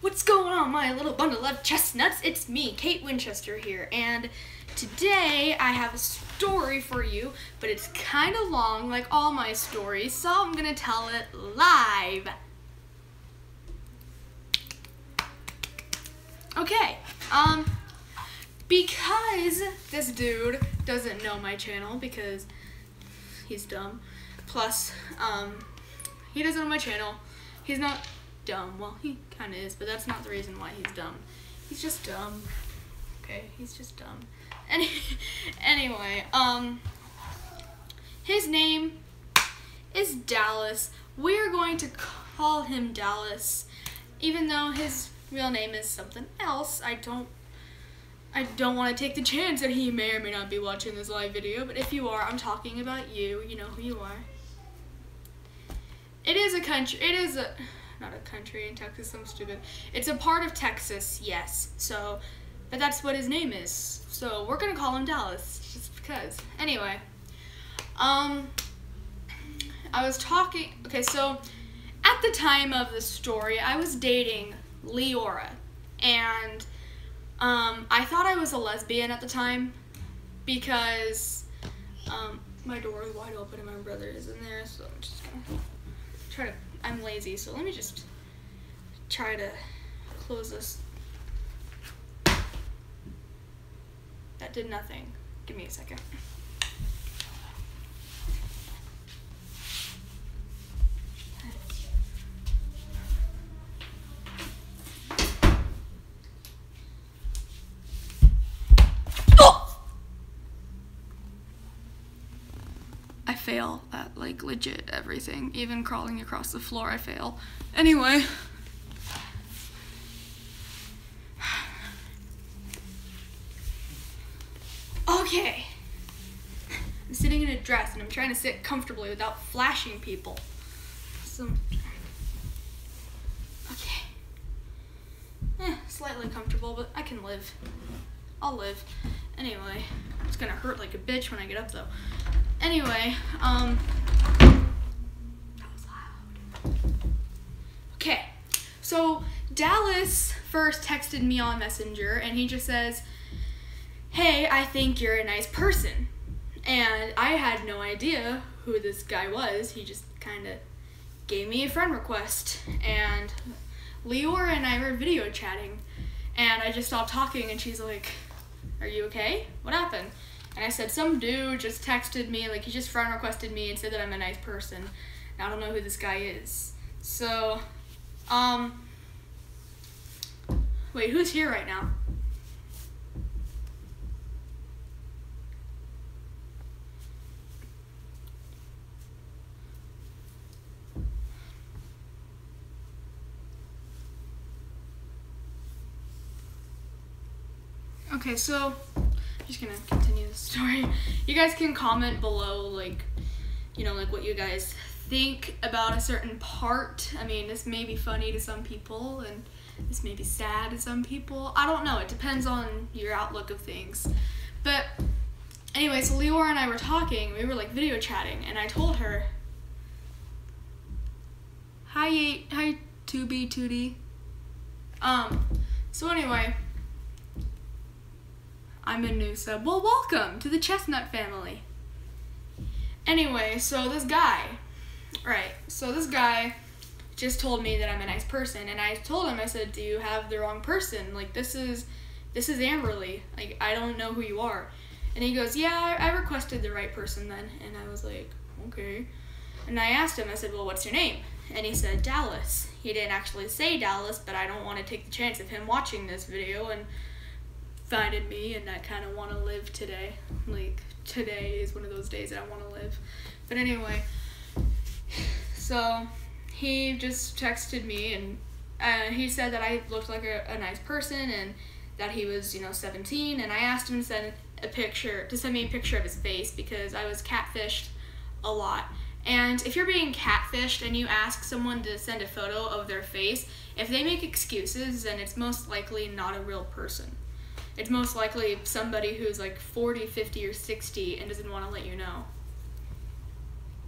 What's going on, my little bundle of chestnuts? It's me, Kate Winchester here, and today I have a story for you, but it's kind of long, like all my stories, so I'm gonna tell it live. Okay, because this dude doesn't know my channel because he's dumb, plus, he doesn't know my channel. He's not dumb. Well, he kind of is, but that's not the reason why he's dumb. He's just dumb. Okay, he's just dumb. Anyway, his name is Dallas. We're going to call him Dallas, even though his real name is something else. I don't want to take the chance that he may or may not be watching this live video, but if you are, I'm talking about you. You know who you are. It is a country. It is a... not a country in Texas, I'm stupid. It's a part of Texas, yes. So, but that's what his name is. So we're gonna call him Dallas, just because. Anyway, I was talking, okay, so at the time of the story, I was dating Leora, and I thought I was a lesbian at the time, because my door is wide open and my brother is in there, so I'm just gonna try to, I'm lazy, so let me just try to close this. That did nothing. Give me a second. I fail at, like, legit everything. Even crawling across the floor, I fail. Anyway. Okay. I'm sitting in a dress, and I'm trying to sit comfortably without flashing people. So, okay. Slightly comfortable, but I can live. I'll live. Anyway, it's gonna hurt like a bitch when I get up, though. Anyway, that was loud. Okay, so Dallas first texted me on Messenger, and he just says, "Hey, I think you're a nice person." And I had no idea who this guy was. He just kind of gave me a friend request, and Leora and I were video chatting, and I just stopped talking, and she's like, "Are you okay? What happened?" And I said, some dude just texted me, like he just friend requested me and said that I'm a nice person. And I don't know who this guy is. So, wait, who's here right now? Okay, so just gonna continue the story. You guys can comment below, like, you know, like what you guys think about a certain part. I mean, this may be funny to some people, and this may be sad to some people. I don't know. It depends on your outlook of things. But anyway, so Leora and I were talking. We were like video chatting, and I told her, "Hi, Tubi Tootie." So anyway. I'm a new sub. Well, welcome to the Chestnut family. Anyway, so this guy just told me that I'm a nice person, and I told him, I said, "Do you have the wrong person? Like, this is Amberlee. Like, I don't know who you are." And he goes, "Yeah, I requested the right person then." And I was like, "Okay." And I asked him, I said, "Well, what's your name?" And he said, "Dallas." He didn't actually say Dallas, but I don't want to take the chance of him watching this video and finding me, and I kind of want to live today. Like, today is one of those days that I want to live. But anyway, so he just texted me, and he said that I looked like a nice person, and that he was, you know, 17, and I asked him to send me a picture of his face, because I was catfished a lot. And if you're being catfished and you ask someone to send a photo of their face, if they make excuses, then it's most likely not a real person. It's most likely somebody who's like 40, 50, or 60 and doesn't want to let you know.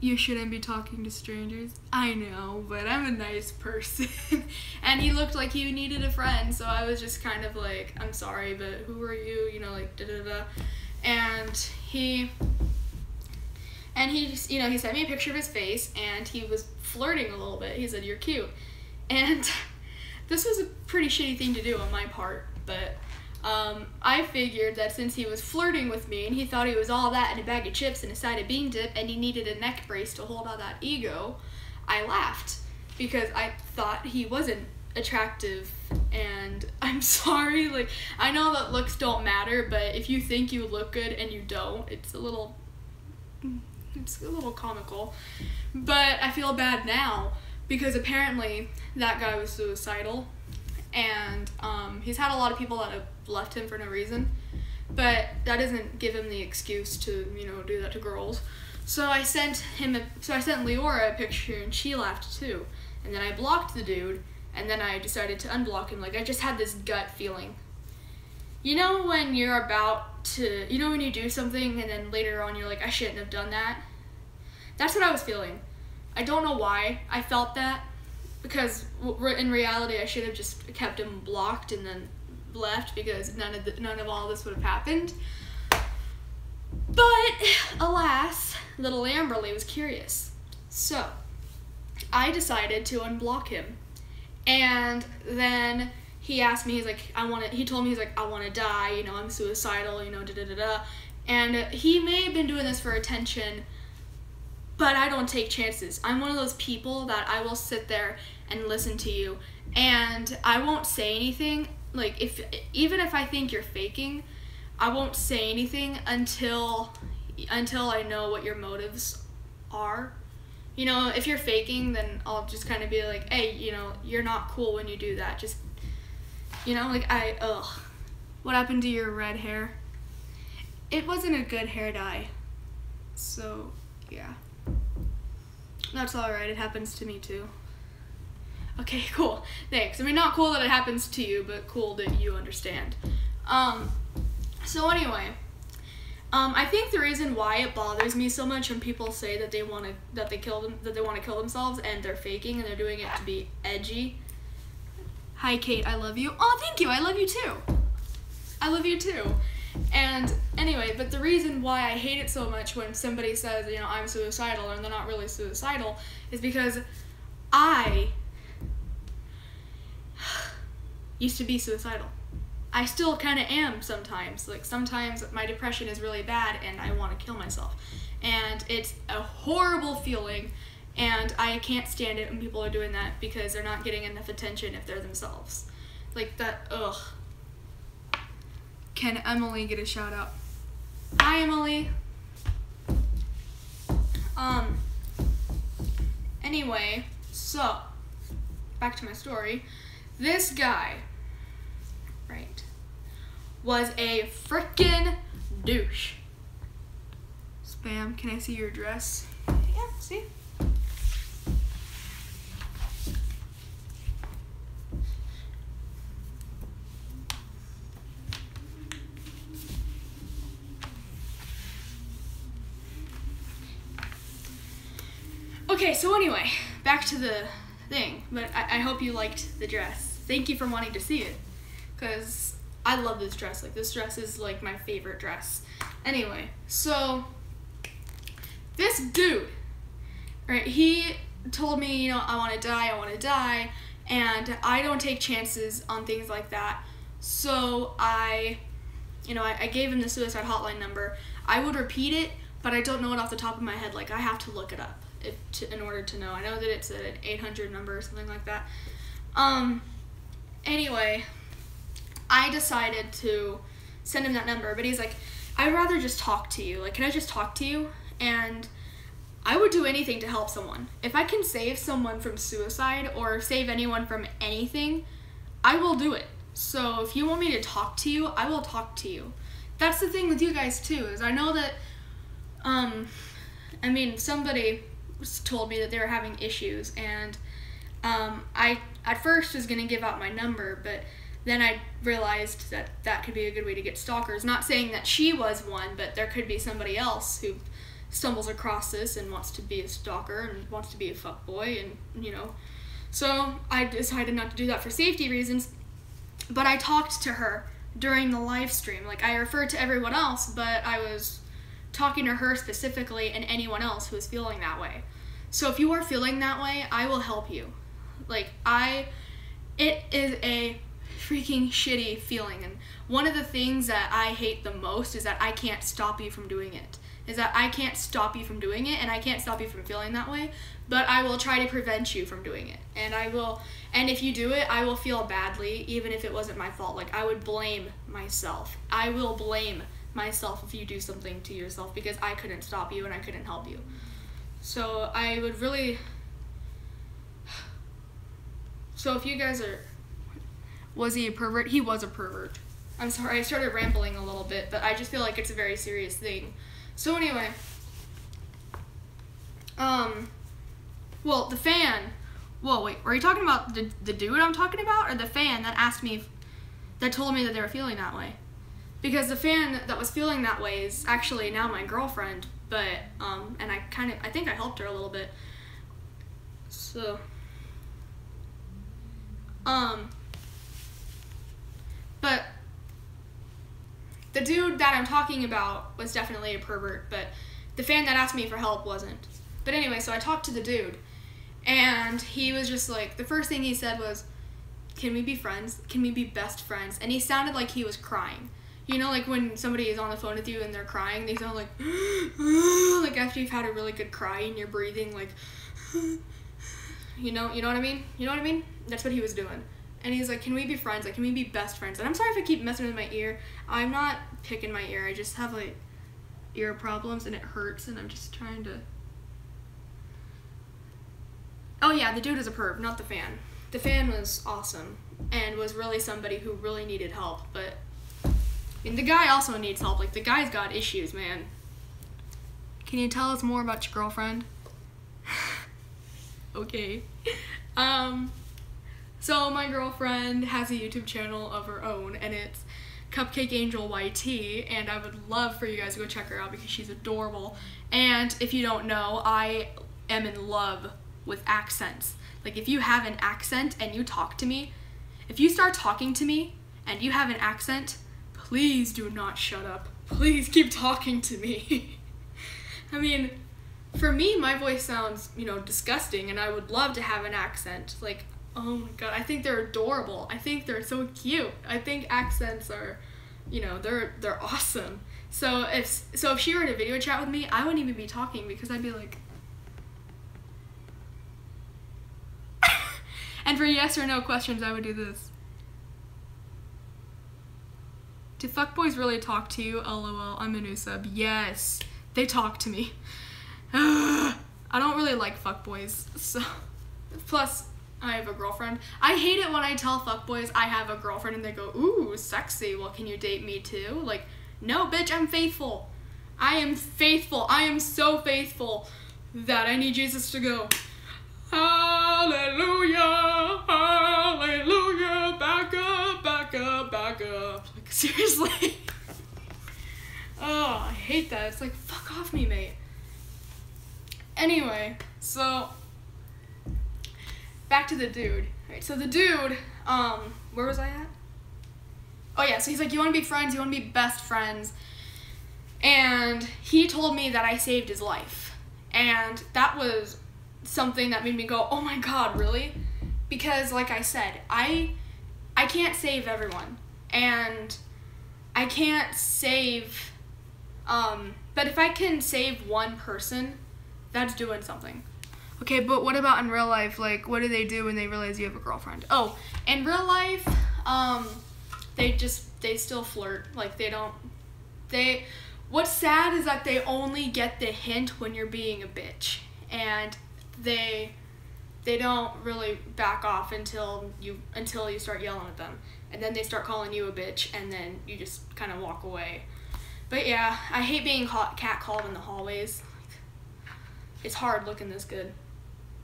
you shouldn't be talking to strangers. I know, but I'm a nice person. And he looked like he needed a friend, so I was just kind of like, I'm sorry, but who are you? You know, like, da-da-da. And he just, he sent me a picture of his face, and he was flirting a little bit. He said, "You're cute." And this was a pretty shitty thing to do on my part, but I figured that since he was flirting with me and he thought he was all that in a bag of chips and a side of bean dip and he needed a neck brace to hold all that ego, I laughed because I thought he wasn't attractive. And I'm sorry, like, I know that looks don't matter, but if you think you look good and you don't, it's a little comical. But I feel bad now because apparently that guy was suicidal, and he's had a lot of people that have left him for no reason, but that doesn't give him the excuse to, do that to girls. So I sent Leora a picture, and she laughed too. And then I blocked the dude, and then I decided to unblock him. Like, I just had this gut feeling. You know when you're about to, when you do something and then later on you're like, I shouldn't have done that? That's what I was feeling. I don't know why I felt that, because in reality I should have just kept him blocked and then left, because none of all this would have happened. But alas, little Amberlee was curious. So I decided to unblock him. And then he asked me, he told me, I want to die, I'm suicidal, da-da-da-da. And he may have been doing this for attention, but I don't take chances. I'm one of those people that I will sit there and listen to you, and I won't say anything. Like, even if I think you're faking, I won't say anything until I know what your motives are. If you're faking, then I'll just kind of be like, hey, you're not cool when you do that. Just, what happened to your red hair? It wasn't a good hair dye. So, yeah. That's alright, it happens to me too. Okay, cool. Thanks. I mean, not cool that it happens to you, but cool that you understand. So anyway, I think the reason why it bothers me so much when people say that they want to kill themselves and they're faking and they're doing it to be edgy. Hi, Kate. I love you. Oh, thank you. I love you too. I love you too. And anyway, but the reason why I hate it so much when somebody says, I'm suicidal, and they're not really suicidal, is because I used to be suicidal. I still kind of am sometimes. Like, sometimes my depression is really bad and I want to kill myself. And it's a horrible feeling, and I can't stand it when people are doing that because they're not getting enough attention if they're themselves. Like that, ugh. Can Emily get a shout out? Hi, Emily. Anyway, so back to my story. This guy, right, was a frickin' douche. Spam, can I see your address? Yeah, see? Okay, so anyway, back to the thing, but I hope you liked the dress. Thank you for wanting to see it, because I love this dress. Like, this dress is like my favorite dress. Anyway, so this dude, right, he told me, I want to die, and I don't take chances on things like that. So I gave him the suicide hotline number. I would repeat it, but I don't know it off the top of my head. Like, I have to look it up in order to know. I know that it's an 800 number or something like that. Anyway, I decided to send him that number, but he's like, I'd rather just talk to you. Like, can I just talk to you? And I would do anything to help someone. If I can save someone from suicide or save anyone from anything, I will do it. So if you want me to talk to you, I will talk to you. That's the thing with you guys too, is I know that, somebody told me that they were having issues, and I at first was gonna give out my number, but then I realized that could be a good way to get stalkers. Not saying that she was one, but there could be somebody else who stumbles across this and wants to be a stalker and wants to be a fuckboy, and you know, so I decided not to do that for safety reasons. But I talked to her during the live stream. Like, I referred to everyone else, but I was talking to her specifically and anyone else who is feeling that way. So if you are feeling that way, I will help you. Like, it is a freaking shitty feeling, and one of the things that I hate the most is that I can't stop you from doing it. Is that I can't stop you from doing it, and I can't stop you from feeling that way, but I will try to prevent you from doing it. And if you do it, I will feel badly, even if it wasn't my fault. Like, I would blame myself. I will blame myself if you do something to yourself, because I couldn't stop you and I couldn't help you. So I would really... So if you guys are... Was he a pervert? He was a pervert. I'm sorry, I started rambling a little bit, but I just feel like it's a very serious thing. So anyway, well, the fan, whoa, wait, are you talking about the dude I'm talking about, or the fan that asked me, that told me that they were feeling that way? Because the fan that was feeling that way is actually now my girlfriend, but, and I think I helped her a little bit, so, but the dude that I'm talking about was definitely a pervert, but the fan that asked me for help wasn't. But anyway, so I talked to the dude, and he was just like, the first thing he said was, can we be friends? Can we be best friends? And he sounded like he was crying. You know, like when somebody is on the phone with you and they're crying, they sound like, like after you've had a really good cry and you're breathing like, you know what I mean? You know what I mean? That's what he was doing. And he's like, can we be friends? Like, can we be best friends? And I'm sorry if I keep messing with my ear. I'm not picking my ear. I just have, like, ear problems, and it hurts, and I'm just trying to... Oh, yeah, the dude is a perv, not the fan. The fan was awesome and was really somebody who really needed help, but... I mean, the guy also needs help. Like, the guy's got issues, man. Can you tell us more about your girlfriend? Okay. So my girlfriend has a YouTube channel of her own, and it's Cupcake Angel YT, and I would love for you guys to go check her out because she's adorable. And if you don't know, I am in love with accents. Like, if you have an accent and you talk to me, if you start talking to me and you have an accent, please do not shut up. Please keep talking to me. I mean, for me, my voice sounds, you know, disgusting, and I would love to have an accent. Like, oh my god, I think they're adorable. I think they're so cute. I think accents are, you know, they're awesome. So if she were in a video chat with me, I wouldn't even be talking because I'd be like... And for yes or no questions, I would do this. Do fuckboys really talk to you? LOL, I'm a new sub. Yes, they talk to me. I don't really like fuckboys, so... Plus, I have a girlfriend. I hate it when I tell fuckboys I have a girlfriend and they go, ooh, sexy, well, can you date me too? Like, no, bitch, I'm faithful. I am faithful. I am so faithful that I need Jesus to go, hallelujah, hallelujah, back up, back up, back up. Like, seriously. Oh, I hate that. It's like, fuck off me, mate. Anyway, so... back to the dude. Alright, so the dude, where was I at? Oh yeah, so he's like, you want to be friends, you want to be best friends. And he told me that I saved his life. And that was something that made me go, oh my god, really? Because, like I said, I can't save everyone. And I can't save, but if I can save one person, that's doing something. Okay, but what about in real life? Like, what do they do when they realize you have a girlfriend? Oh, in real life, they still flirt. Like, what's sad is that they only get the hint when you're being a bitch. And they don't really back off until you start yelling at them. And then they start calling you a bitch, and then you just kind of walk away. But yeah, I hate being catcalled in the hallways. It's hard looking this good.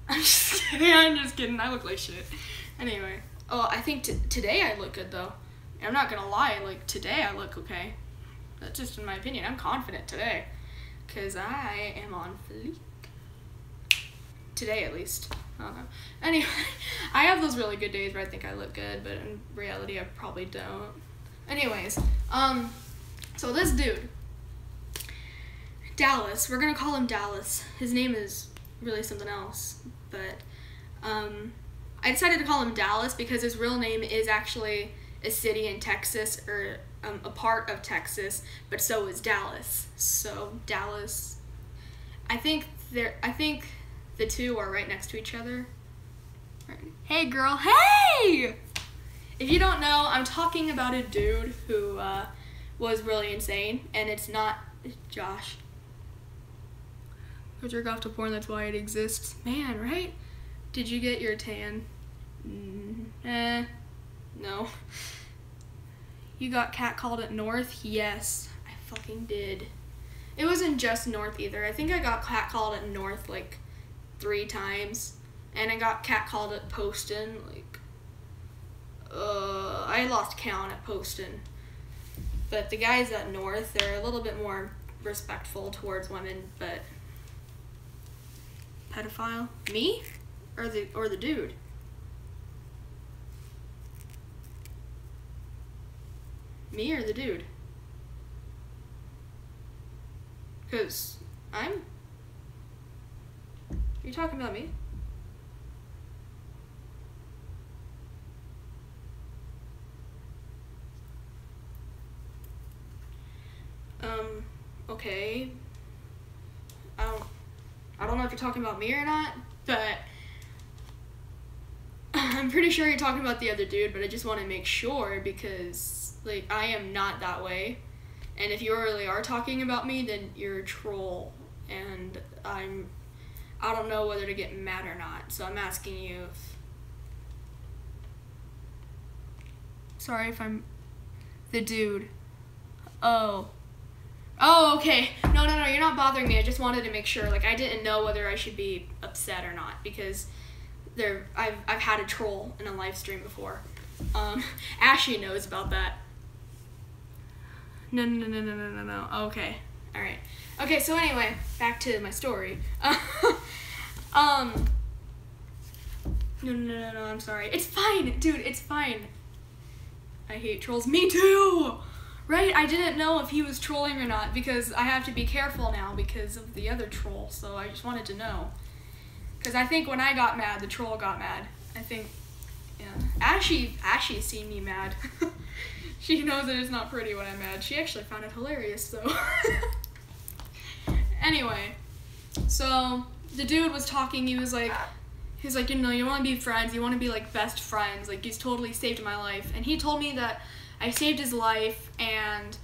I'm just kidding. I look like shit. Anyway. Oh, I think today I look good, though. I'm not gonna lie. Like, today I look okay. That's just in my opinion. I'm confident today. because I am on fleek. Today, at least. I don't know. Anyway, I have those really good days where I think I look good, but in reality, I probably don't. Anyways, so this dude, Dallas, we're gonna call him Dallas. His name is really something else, but, I decided to call him Dallas because his real name is actually a city in Texas, or a part of Texas, but so is Dallas. So Dallas, I think the two are right next to each other. Right. Hey girl, hey! If you don't know, I'm talking about a dude who was really insane, and it's not Josh. Go jerk off to porn, that's why it exists. Man, right? Did you get your tan? No. You got catcalled at North? Yes, I fucking did. It wasn't just North either. I think I got catcalled at North like 3 times, and I got catcalled at Poston like, I lost count at Poston. But the guys at North, they're a little bit more respectful towards women, but pedophile? Me? Or the dude? Me or the dude? Cause are you talking about me? Okay. I don't know if you're talking about me or not, but I'm pretty sure you're talking about the other dude, but I just want to make sure because, like, I am not that way. And if you really are talking about me, then you're a troll, and I don't know whether to get mad or not, so I'm asking you if... Sorry if I'm... The dude. Oh, okay. No, you're not bothering me. I just wanted to make sure. Like, I didn't know whether I should be upset or not, because I've had a troll in a live stream before. Ashley knows about that. No. Okay. Alright. Okay, so anyway, back to my story. No, I'm sorry. It's fine, dude, it's fine. I hate trolls. Me too! Right? I didn't know if he was trolling or not, because I have to be careful now because of the other troll, so I just wanted to know. Because I think when I got mad, the troll got mad. I think, yeah. Ashley's seen me mad. She knows that it's not pretty when I'm mad. She actually found it hilarious, so. Anyway, so the dude was talking, he was like, you know, you want to be friends, you want to be like best friends, like he's totally saved my life. And he told me that I saved his life, and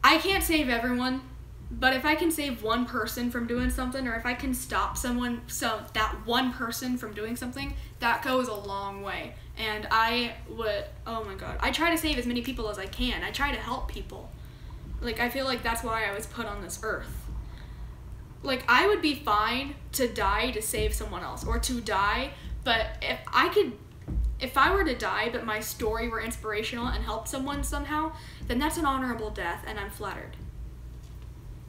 I can't save everyone, but if I can save one person from doing something, or if I can stop that one person from doing something, that goes a long way. And oh my god, I try to save as many people as I can. I try to help people. Like, I feel like that's why I was put on this earth. Like, I would be fine to die to save someone else, or to die, but if I were to die, but my story were inspirational and helped someone somehow, then that's an honorable death, and I'm flattered.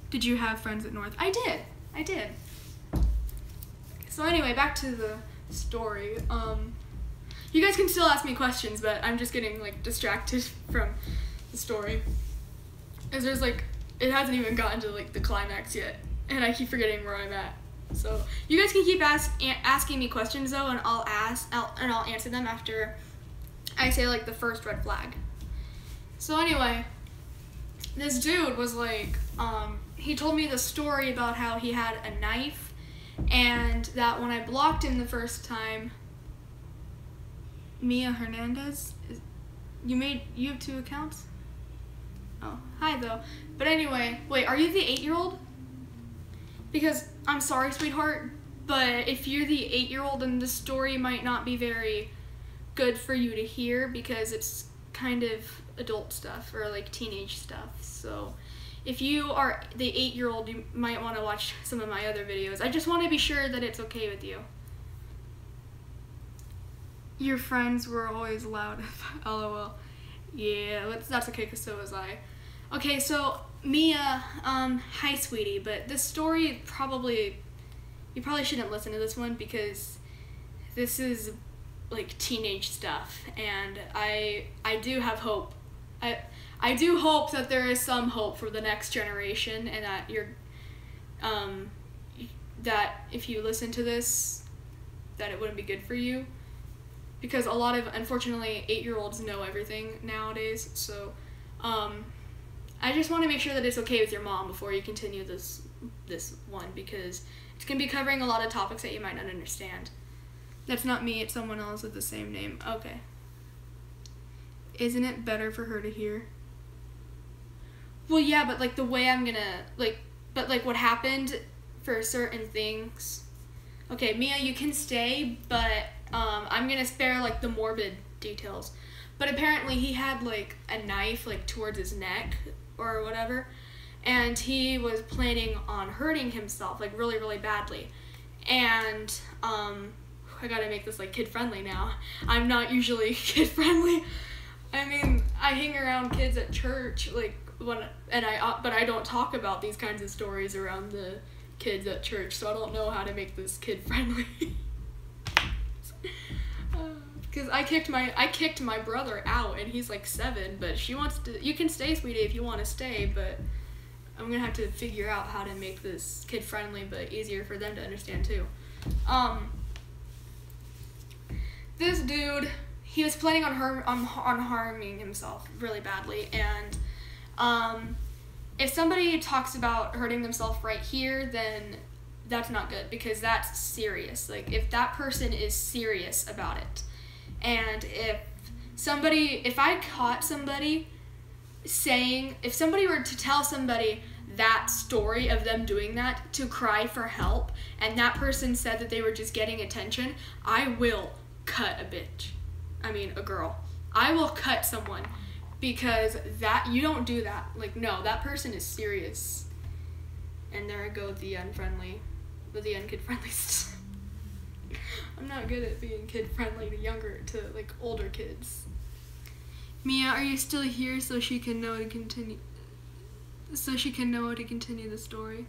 Did you have friends at North? I did. So anyway, back to the story. You guys can still ask me questions, but I'm just getting, like, distracted from the story. Because there's, like, it hasn't even gotten to, like, the climax yet, and I keep forgetting where I'm at. So you guys can keep asking me questions though, and I'll answer them after I say like the first red flag. So anyway, this dude was like, he told me the story about how he had a knife, and that when I blocked him the first time, Mia Hernandez, you have 2 accounts? Oh, hi though. But anyway, wait, are you the 8-year-old? Because, I'm sorry, sweetheart, but if you're the 8-year-old, then the story might not be very good for you to hear, because it's kind of adult stuff, or like teenage stuff. So if you are the 8-year-old, you might want to watch some of my other videos. I just want to be sure that it's okay with you. Your friends were always loud. LOL. Yeah, that's okay, because so was I. Okay, so Mia, hi sweetie, but this story you probably shouldn't listen to this one because this is like teenage stuff, and I do have hope. I do hope that there is some hope for the next generation, and that that if you listen to this, that it wouldn't be good for you, because a lot of, unfortunately, 8-year-olds know everything nowadays. So I just want to make sure that it's okay with your mom before you continue this one, because it's going to be covering a lot of topics that you might not understand. That's not me, it's someone else with the same name. Okay. Isn't it better for her to hear? Well, yeah, but like the way I'm gonna, but what happened for certain things. Okay, Mia, you can stay, but I'm gonna spare like the morbid details. But apparently he had like a knife like towards his neck or whatever, and he was planning on hurting himself like really, really badly. And I gotta make this like kid friendly now. I'm not usually kid friendly. I mean, I hang around kids at church, like but I don't talk about these kinds of stories around the kids at church, so I don't know how to make this kid friendly. Because I kicked my brother out, and he's like 7, but she wants to. You can stay, sweetie, if you want to stay, but I'm gonna have to figure out how to make this kid friendly but easier for them to understand too. This dude, he was planning on harming himself really badly, and if somebody talks about hurting themselves right here, then that's not good, because that's serious. Like, if that person is serious about it, and if I caught somebody saying, if somebody were to tell somebody that story of them doing that to cry for help, and that person said that they were just getting attention, I will cut a girl. I will cut someone, because that, you don't do that. Like, no, that person is serious. And there I go with the unkid friendly stuff. I'm not good at being kid friendly to like older kids. Mia, are you still here so she can know to continue? So she can know to continue the story.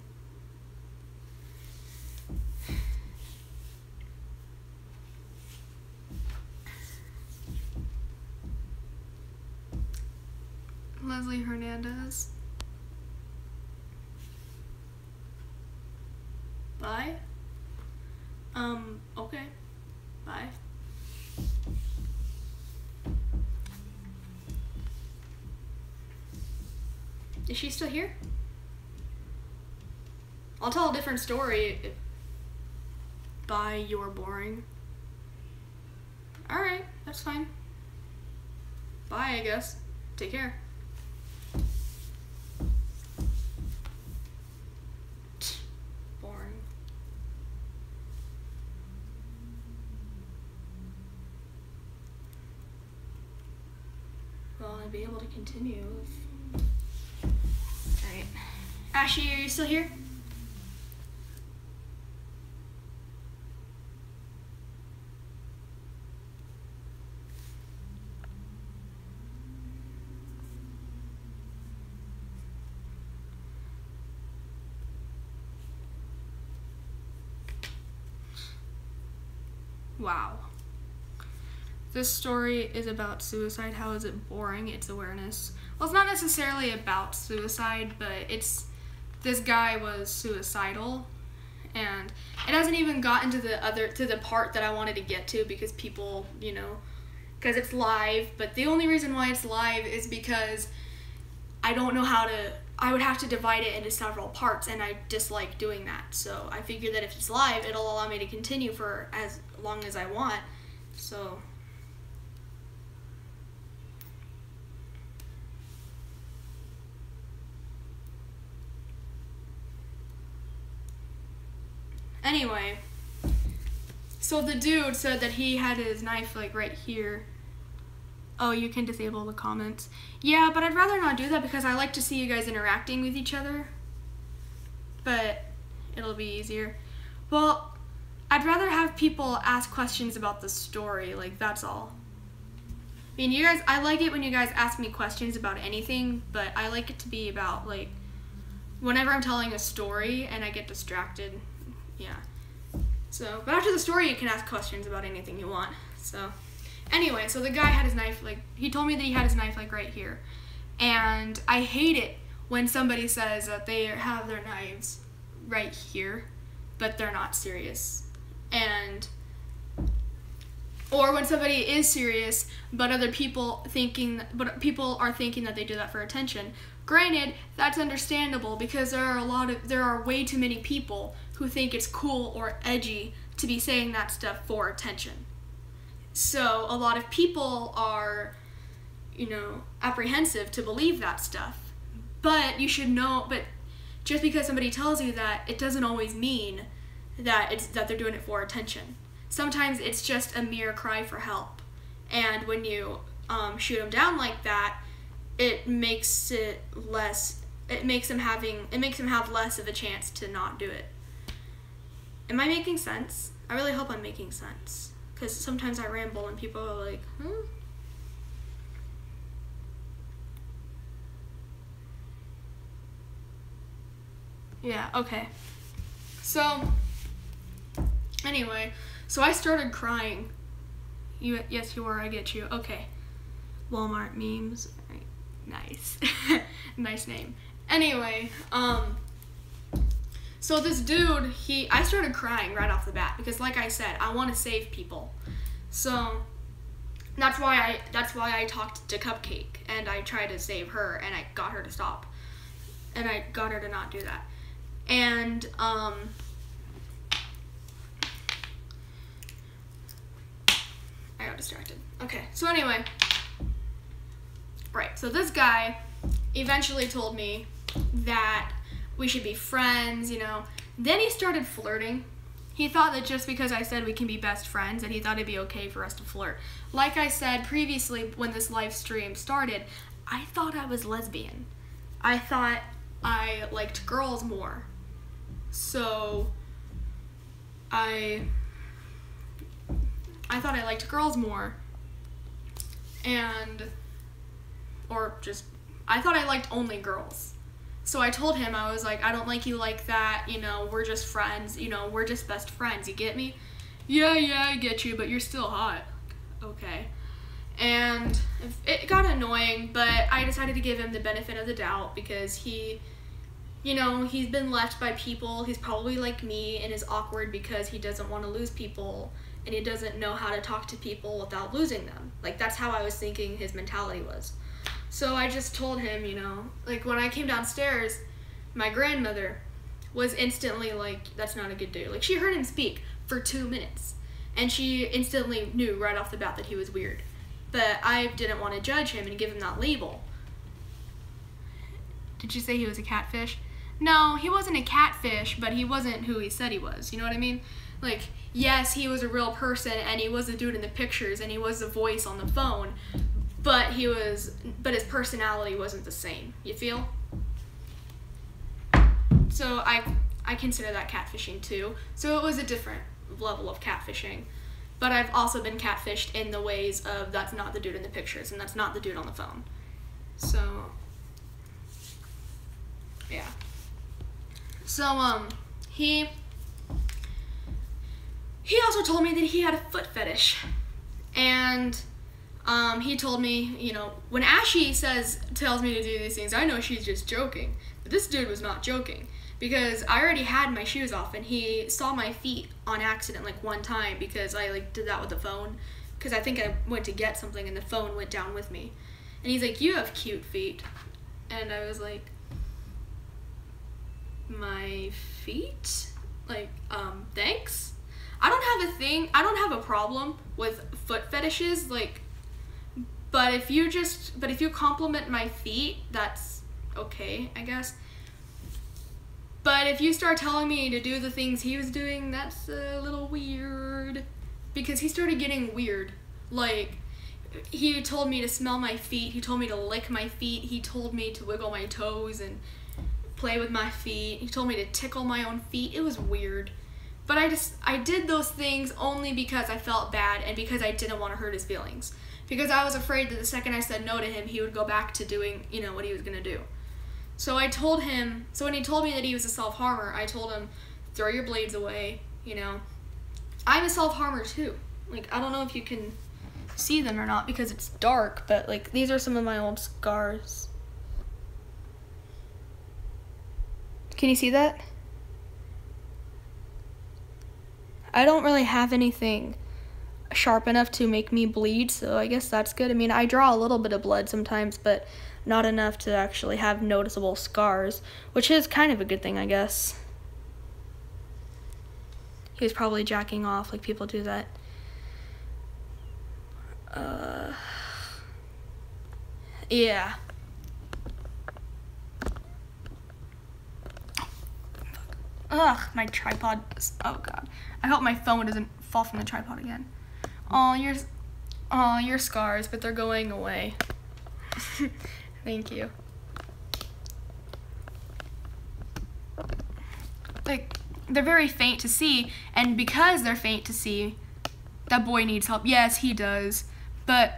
Leslie Hernandez. Bye. Okay. Bye. Is she still here? I'll tell a different story. Bye, you're boring. Alright, that's fine. Bye, I guess. Take care. Boring. Well, I'd be able to continue if... Alright. Ashley, are you still here? Wow. This story is about suicide. How is it boring? It's awareness. Well, it's not necessarily about suicide, but this guy was suicidal, and it hasn't even gotten to the part that I wanted to get to, because people, because it's live, but the only reason why it's live is because I don't know how to, I would have to divide it into several parts, and I dislike doing that. So I figured that if it's live, it'll allow me to continue for as long as I want. So anyway, so the dude said that he had his knife like right here. Oh, you can disable the comments. Yeah, but I'd rather not do that, because I like to see you guys interacting with each other. But it'll be easier. Well, I'd rather have people ask questions about the story, like, that's all. I mean, you guys, I like it when you guys ask me questions about anything, but I like it to be about, like, whenever I'm telling a story and I get distracted, yeah. So, but after the story, you can ask questions about anything you want. So, anyway, so the guy had his knife, like, he told me that he had his knife, like, right here. And I hate it when somebody says that they have their knives right here, but they're not serious. Or when somebody is serious, but people are thinking that they do that for attention. Granted, that's understandable because there are way too many people who think it's cool or edgy to be saying that stuff for attention. So a lot of people are, apprehensive to believe that stuff. But you should know, but just because somebody tells you that, it doesn't always mean that they're doing it for attention. Sometimes it's just a mere cry for help. And when you shoot them down like that, it makes them have less of a chance to not do it. Am I making sense? I really hope I'm making sense. Because sometimes I ramble and people are like, Yeah, okay. So, anyway, so I started crying. Yes, you were, I get you. Okay. Walmart memes. Right. Nice. Nice name. Anyway, so this dude, I started crying right off the bat because, like I said, I want to save people. So that's why I talked to Cupcake and I tried to save her and I got her to stop. And I got her to not do that. And I got distracted. Okay, so anyway, right, so this guy eventually told me that we should be friends, Then he started flirting. He thought that just because I said we can be best friends, that he thought it'd be okay for us to flirt. Like I said previously when this live stream started, I thought I was lesbian. I thought I liked girls more. So I thought I liked girls more. I thought I liked only girls. So I told him, I was like, I don't like you like that, we're just friends, we're just best friends, you get me? Yeah, I get you, but you're still hot. Okay. And it got annoying, but I decided to give him the benefit of the doubt because he's been left by people. He's probably like me and is awkward because he doesn't want to lose people and he doesn't know how to talk to people without losing them. Like, that's how I was thinking his mentality was. So I just told him, like when I came downstairs, my grandmother was instantly like, that's not a good dude. Like, she heard him speak for 2 minutes and she instantly knew right off the bat that he was weird. But I didn't want to judge him and give him that label. Did you say he was a catfish? No, he wasn't a catfish, but he wasn't who he said he was. You know what I mean? Like, yes, he was a real person and he was the dude in the pictures and he was the voice on the phone, but his personality wasn't the same. You feel? So I consider that catfishing too. So it was a different level of catfishing. But I've also been catfished in the ways of that's not the dude in the pictures and that's not the dude on the phone. So, yeah. So, he also told me that he had a foot fetish. And, he told me, when Ashy tells me to do these things, I know she's just joking. But this dude was not joking. Because I already had my shoes off and he saw my feet on accident like one time because I did that with the phone. Because I think I went to get something and the phone went down with me. And he's like, you have cute feet. And I was like, my feet? Like, thanks? I don't have a problem with foot fetishes, but if you compliment my feet, that's okay, I guess. But if you start telling me to do the things he was doing, that's a little weird. Because he started getting weird. Like, he told me to smell my feet, he told me to lick my feet, he told me to wiggle my toes and play with my feet, he told me to tickle my own feet. It was weird. But I did those things only because I felt bad and because I didn't want to hurt his feelings. Because I was afraid that the second I said no to him, he would go back to doing, what he was going to do. So I told him, so when he told me that he was a self-harmer, I told him, throw your blades away, you know. I'm a self-harmer too. Like, I don't know if you can see them or not because it's dark, but like, these are some of my old scars. Can you see that? I don't really have anything sharp enough to make me bleed, so I guess that's good. I mean, I draw a little bit of blood sometimes, but not enough to actually have noticeable scars, which is kind of a good thing, I guess. He was probably jacking off, like people do that. Yeah. Ugh, my tripod. Oh god. I hope my phone doesn't fall from the tripod again. Oh, your scars, but they're going away. Thank you. Like, they're very faint to see, and because they're faint to see, that boy needs help. Yes, he does. But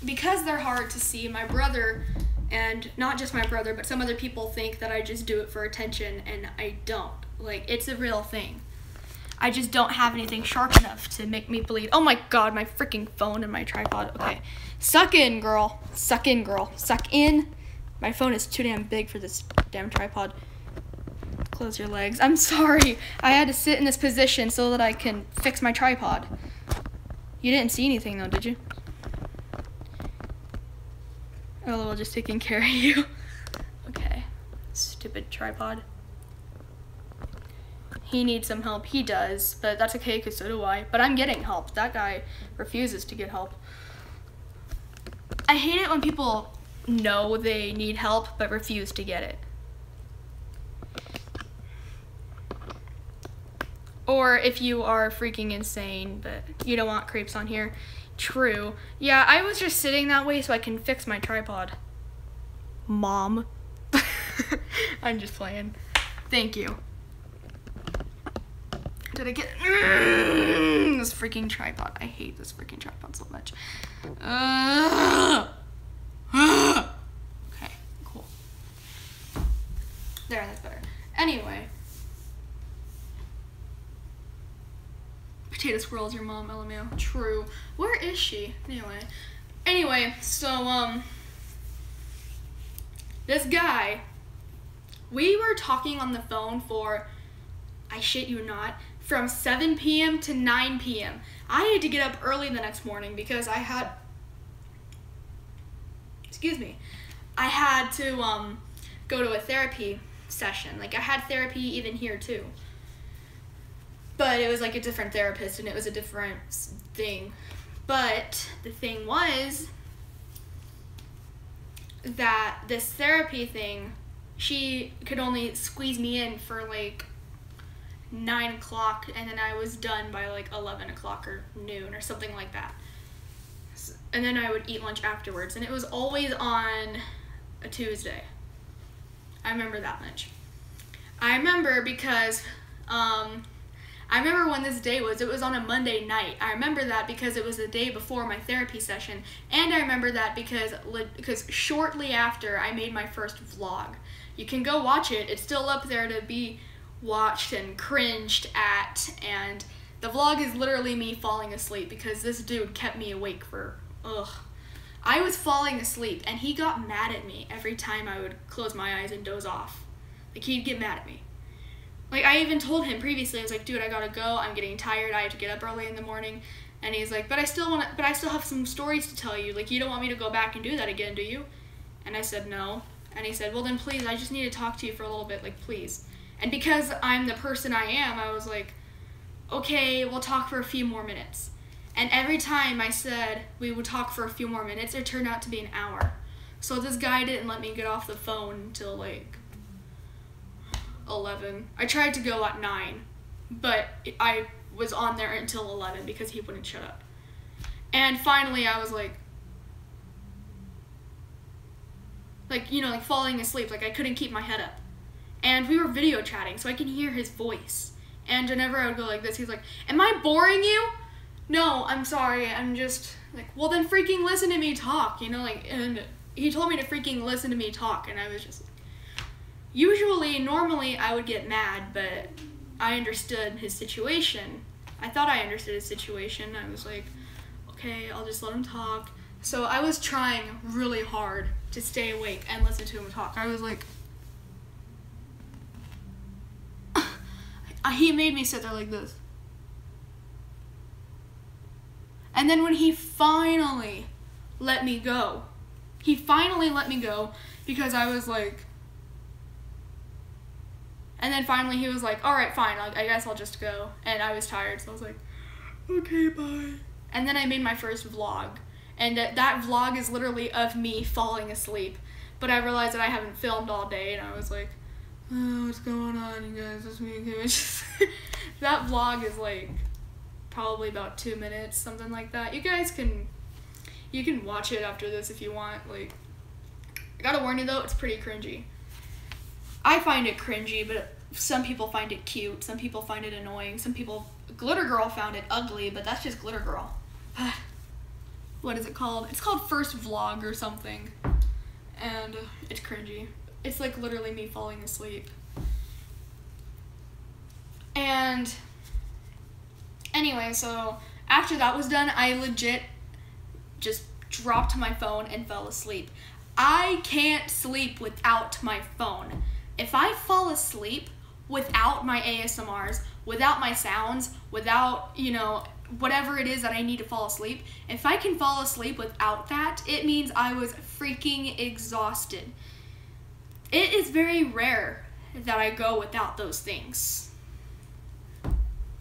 because they're hard to see, my brother, and not just my brother, but some other people think that I just do it for attention, and I don't. Like, it's a real thing. I just don't have anything sharp enough to make me bleed. Oh my god, my freaking phone and my tripod. Okay. Suck in, girl. Suck in, girl. Suck in. My phone is too damn big for this damn tripod. Close your legs. I'm sorry. I had to sit in this position so that I can fix my tripod. You didn't see anything though, did you? Oh, well, just taking care of you. Okay. Stupid tripod. He needs some help. He does, but that's okay because so do I. But I'm getting help. That guy refuses to get help. I hate it when people know they need help but refuse to get it. Or if you are freaking insane but you don't want crepes on here. True. Yeah, I was just sitting that way so I can fix my tripod. Mom. I'm just playing. Thank you. Did I get this freaking tripod? I hate this freaking tripod so much. Okay, cool. There, that's better. Anyway. Potato squirrel's your mom, LMAO. True. Where is she? Anyway, so, this guy, we were talking on the phone for, I shit you not, from 7 p.m. to 9 p.m. I had to get up early the next morning because I had to go to a therapy session. Like, I had therapy even here too. But it was like a different therapist and it was a different thing. But the thing was that this therapy thing, she could only squeeze me in for like 9 o'clock, and then I was done by like 11 o'clock or noon or something like that. And then I would eat lunch afterwards, and it was always on a Tuesday. I remember that much. I remember because, I remember when this day was. It was on a Monday night. I remember that because it was the day before my therapy session, and I remember that because shortly after I made my first vlog. You can go watch it. It's still up there to be watched and cringed at, and the vlog is literally me falling asleep because this dude kept me awake for, I was falling asleep and he got mad at me every time I would close my eyes and doze off. Like, he'd get mad at me. Like, I even told him previously, I was like, dude, I gotta go, I'm getting tired, I have to get up early in the morning. And he's like, but I still have some stories to tell you. Like, you don't want me to go back and do that again, do you? And I said, no. And he said, well then please, I just need to talk to you for a little bit, like, please. And because I'm the person I am, I was like, okay, we'll talk for a few more minutes. And every time I said we would talk for a few more minutes, it turned out to be an hour. So this guy didn't let me get off the phone until like 11. I tried to go at 9, but I was on there until 11 because he wouldn't shut up. And finally I was like, you know, like falling asleep, like I couldn't keep my head up. And we were video chatting, so I can hear his voice. And whenever I would go like this, he's like, am I boring you? No, I'm sorry, I'm just, like, well then freaking listen to me talk, you know, like, and he told me to freaking listen to me talk, and I was just like, normally I would get mad, but I understood his situation. I thought I understood his situation. I was like, okay, I'll just let him talk. So I was trying really hard to stay awake and listen to him talk. I was like, he made me sit there like this. And then when he finally let me go, because I was like, and then finally he was like, all right, fine, I guess I'll just go. And I was tired, so I was like, okay, bye. And then I made my first vlog. And that vlog is literally of me falling asleep. But I realized that I haven't filmed all day, and I was like, oh, what's going on, you guys? It's me again. That vlog is like probably about 2 minutes, something like that. You guys can watch it after this if you want. Like, I gotta warn you though, it's pretty cringy. I find it cringy, but some people find it cute. Some people find it annoying. Some people, Glitter Girl found it ugly, but that's just Glitter Girl. What is it called? It's called First Vlog or something. And it's cringy. It's like literally me falling asleep. And anyway, so after that was done, I legit just dropped my phone and fell asleep. I can't sleep without my phone. If I fall asleep without my ASMRs, without my sounds, without, you know, whatever it is that I need to fall asleep, if I can fall asleep without that, it means I was freaking exhausted. It is very rare that I go without those things.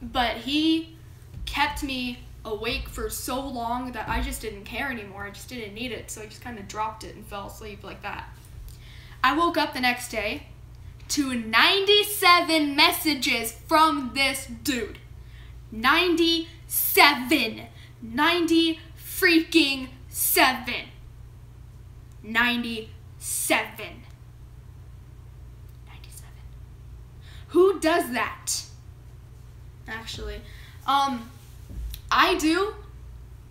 But he kept me awake for so long that I just didn't care anymore. I just didn't need it, so I just kind of dropped it and fell asleep like that. I woke up the next day to 97 messages from this dude. 97. 90 freaking 7. 97. 97. Who does that? Actually, I do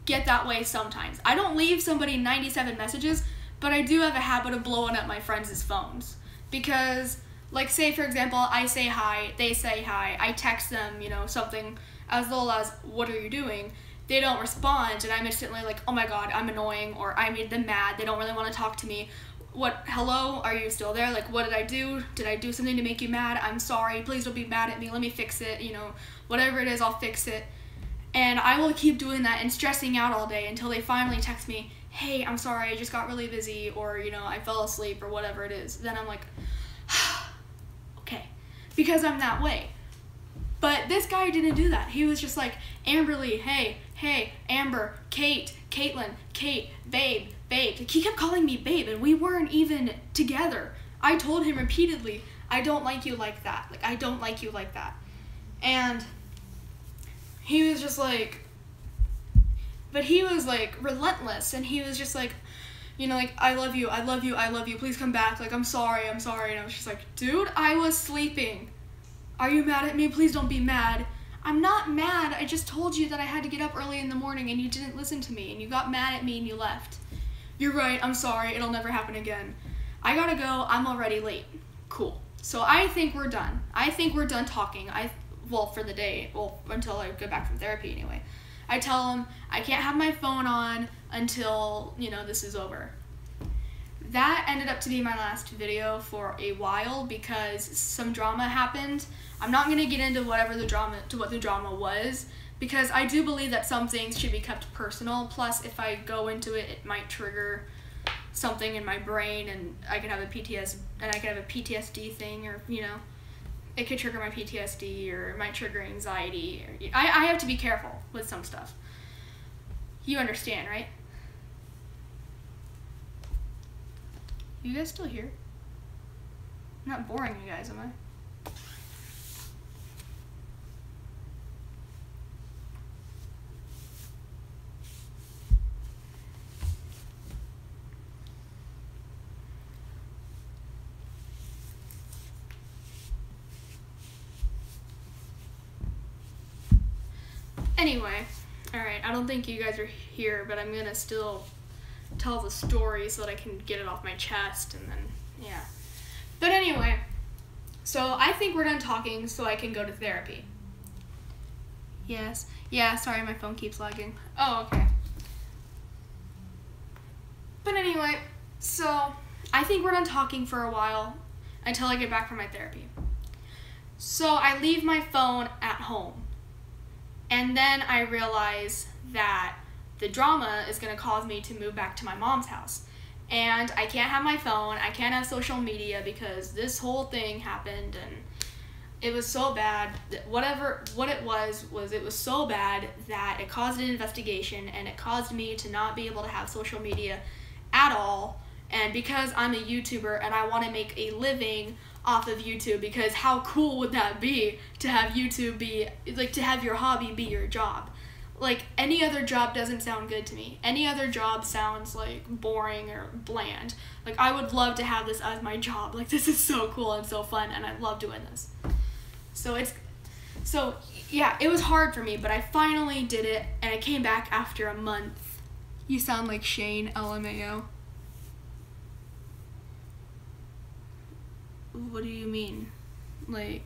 get that way sometimes. I don't leave somebody 97 messages, but I do have a habit of blowing up my friends' phones. Because, like, say for example, I say hi, they say hi, I text them, you know, something as little as, what are you doing? They don't respond, and I'm instantly like, oh my god, I'm annoying, or I made them mad, they don't really want to talk to me. What, hello, are you still there? Like, what did I do? Did I do something to make you mad? I'm sorry, please don't be mad at me, let me fix it, you know, whatever it is, I'll fix it. And I will keep doing that and stressing out all day until they finally text me, hey, I'm sorry, I just got really busy, or, you know, I fell asleep, or whatever it is. Then I'm like, okay, because I'm that way. But this guy didn't do that. He was just like, Amberlee, hey, Amber, Kate, Caitlin, Kate, babe. He kept calling me babe, and we weren't even together. I told him repeatedly, I don't like you like that. Like, I don't like you like that. And he was just like, but he was like relentless, and he was just like, you know, like, I love you, please come back, like, I'm sorry, and I was just like, dude, I was sleeping. Are you mad at me? Please don't be mad. I'm not mad, I just told you that I had to get up early in the morning, and you didn't listen to me, and you got mad at me, and you left. You're right, I'm sorry, it'll never happen again. I gotta go, I'm already late. Cool. So I think we're done. I think we're done talking. Well, for the day, well, until I go back from therapy anyway. I tell him I can't have my phone on until, you know, this is over. That ended up to be my last video for a while because some drama happened. I'm not going to get into what the drama was, because I do believe that some things should be kept personal. Plus, if I go into it, it might trigger something in my brain, and I could have a PTSD thing, or, you know, it could trigger my PTSD, or it might trigger anxiety. Or, I have to be careful with some stuff. You understand, right? You guys still here? I'm not boring you guys, am I? Anyway, alright, I don't think you guys are here, but I'm gonna still tell the story so that I can get it off my chest, and then, yeah. But anyway, So I think we're done talking so I can go to therapy. Yes. Yeah, sorry, my phone keeps lagging. Oh, okay. But anyway, so I think we're done talking for a while until I get back from my therapy. So I leave my phone at home. And then I realize that the drama is going to cause me to move back to my mom's house. And I can't have my phone, I can't have social media because this whole thing happened and it was so bad. What it was so bad that it caused an investigation and it caused me to not be able to have social media at all. And because I'm a YouTuber and I want to make a living off of YouTube, because how cool would that be to have YouTube be, like, to have your hobby be your job? Like, any other job doesn't sound good to me. Any other job sounds, like, boring or bland. Like, I would love to have this as my job. Like, this is so cool and so fun, and I love doing this. So, yeah, it was hard for me, but I finally did it, and I came back after a month. You sound like Shane, LMAO. What do you mean? Like,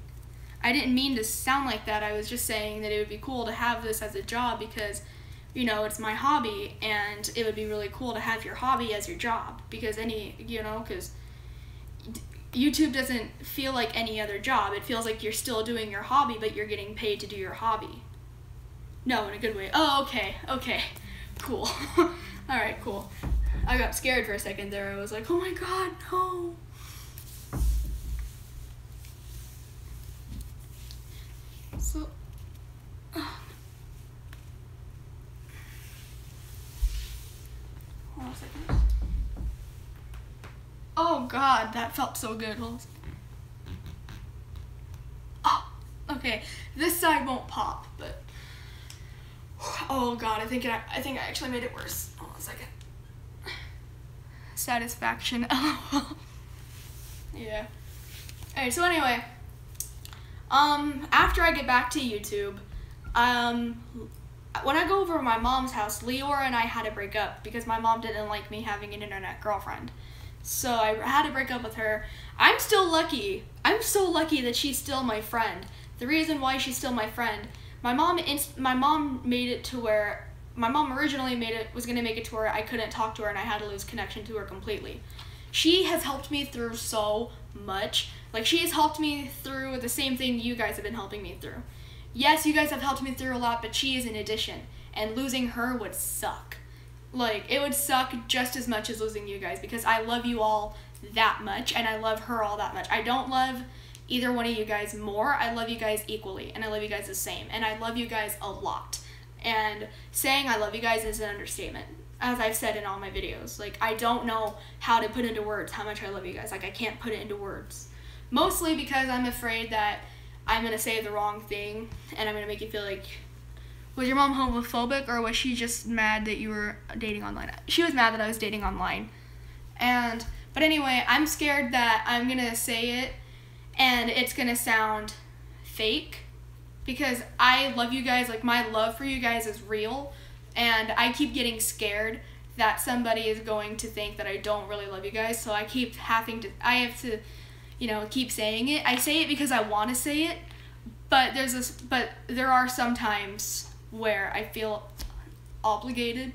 I didn't mean to sound like that. I was just saying that it would be cool to have this as a job because, you know, it's my hobby, and it would be really cool to have your hobby as your job because because YouTube doesn't feel like any other job. It feels like you're still doing your hobby, but you're getting paid to do your hobby. No, in a good way. Oh, okay, cool. All right, cool. I got scared for a second there. I was like, oh my God, no. So, hold on a second. Oh God, that felt so good. Hold on a second. Oh, okay. This side won't pop, but oh God, I think I actually made it worse. Hold on a second. Satisfaction. Yeah. Alright, so anyway. After I get back to YouTube, when I go over to my mom's house, Leora and I had to break up because my mom didn't like me having an internet girlfriend. So I had to break up with her. I'm still lucky. I'm so lucky that she's still my friend. The reason why she's still my friend, my mom made it to where, my mom originally was going to make it to where I couldn't talk to her and I had to lose connection to her completely. She has helped me through so much. Like, she has helped me through the same thing you guys have been helping me through. Yes, you guys have helped me through a lot, but she is an addition. And losing her would suck. Like, it would suck just as much as losing you guys because I love you all that much and I love her all that much. I don't love either one of you guys more. I love you guys equally and I love you guys the same. And I love you guys a lot. And saying I love you guys is an understatement, as I've said in all my videos. Like, I don't know how to put into words how much I love you guys. Like, I can't put it into words. Mostly because I'm afraid that I'm going to say the wrong thing and I'm going to make you feel like, was your mom homophobic or was she just mad that you were dating online? She was mad that I was dating online. But anyway, I'm scared that I'm going to say it and it's going to sound fake because I love you guys. Like, my love for you guys is real and I keep getting scared that somebody is going to think that I don't really love you guys. So I have to keep saying it. I say it because I want to say it, but there are some times where I feel obligated,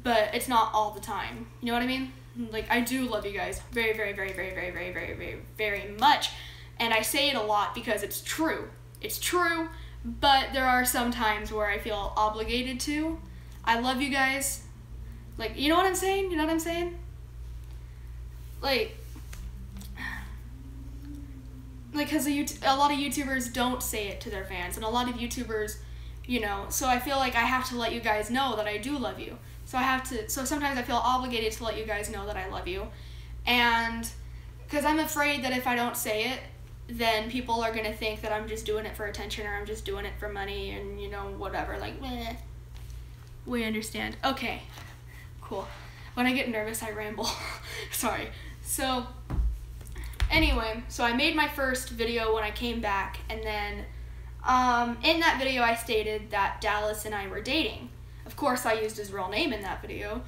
but it's not all the time. You know what I mean? Like, I do love you guys very, very, very, very, very, very, very, very, very much, and I say it a lot because it's true. It's true, but there are some times where I feel obligated to. I love you guys. Like, you know what I'm saying? You know what I'm saying? Like, because a lot of YouTubers don't say it to their fans, and a lot of YouTubers, so I feel like I have to let you guys know that I do love you. So sometimes I feel obligated to let you guys know that I love you, and because I'm afraid that if I don't say it, then people are going to think that I'm just doing it for attention or I'm just doing it for money and, whatever, like, meh. We understand. Okay, cool. When I get nervous, I ramble. Sorry. So, anyway, so I made my first video when I came back, and then in that video I stated that Dallas and I were dating. Of course, I used his real name in that video,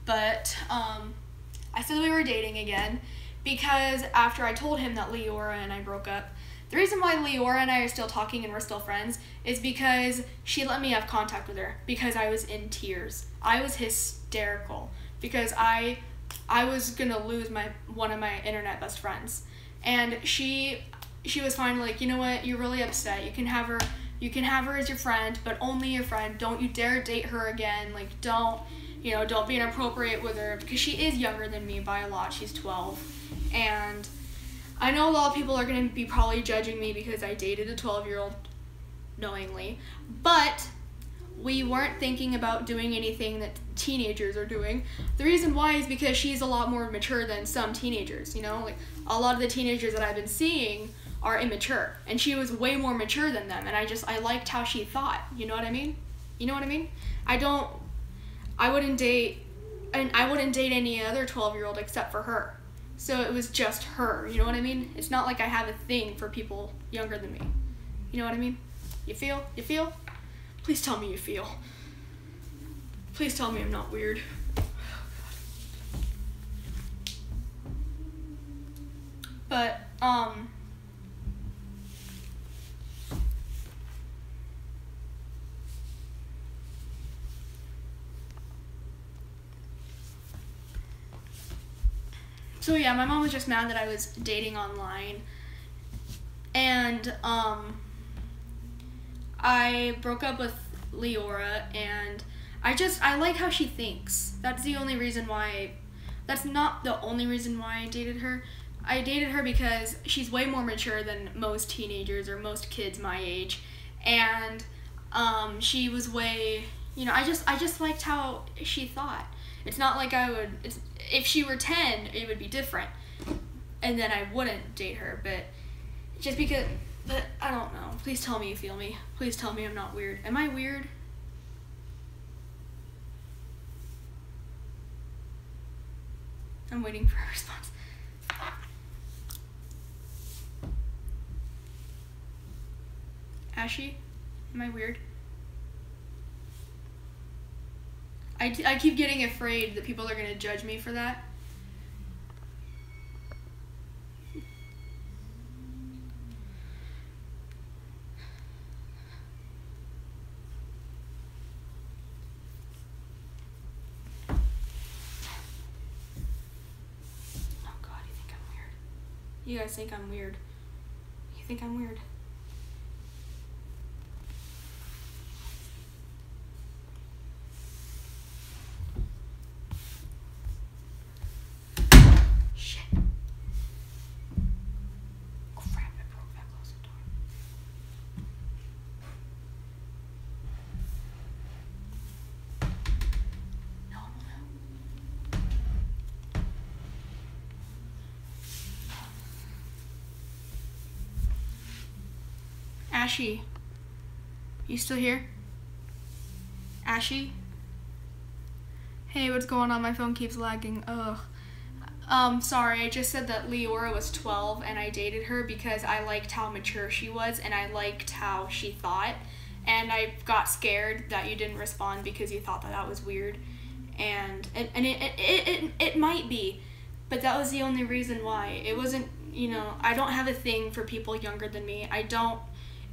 but I said we were dating again because after I told him that Leora and I broke up, the reason why Leora and I are still talking and we're still friends is because she let me have contact with her because I was in tears. I was hysterical because I was gonna lose one of my internet best friends, and she was finally like, you know what, you're really upset. You can have her as your friend, but only your friend. Don't you dare date her again. Like, don't be inappropriate with her, because she is younger than me by a lot. She's 12, and I know a lot of people are going to be probably judging me because I dated a 12-year-old knowingly, but we weren't thinking about doing anything that teenagers are doing. The reason why is because she's a lot more mature than some teenagers, like a lot of the teenagers that I've been seeing are immature, and she was way more mature than them, and I liked how she thought. You know what I mean? I wouldn't date any other 12-year-old except for her. So it was just her, you know what I mean? It's not like I have a thing for people younger than me. You know what I mean? You feel? Please tell me you feel. Please tell me I'm not weird. But, so yeah, my mom was just mad that I was dating online, and I broke up with Leora, and I like how she thinks. That's not the only reason why I dated her. I dated her because she's way more mature than most teenagers or most kids my age, and she was way, I just liked how she thought. It's not like if she were 10, it would be different, and then I wouldn't date her, but I don't know. Please tell me you feel me. Please tell me I'm not weird. Am I weird? I'm waiting for a response. Ashy, am I weird? I keep getting afraid that people are going to judge me for that. Oh God, you think I'm weird? You guys think I'm weird? You think I'm weird? Ashy, you still here? Ashy? Hey, what's going on? My phone keeps lagging. Ugh. Sorry, I just said that Leora was 12 and I dated her because I liked how mature she was and I liked how she thought. And I got scared that you didn't respond because you thought that was weird. And it might be, but that was the only reason why. It wasn't, I don't have a thing for people younger than me.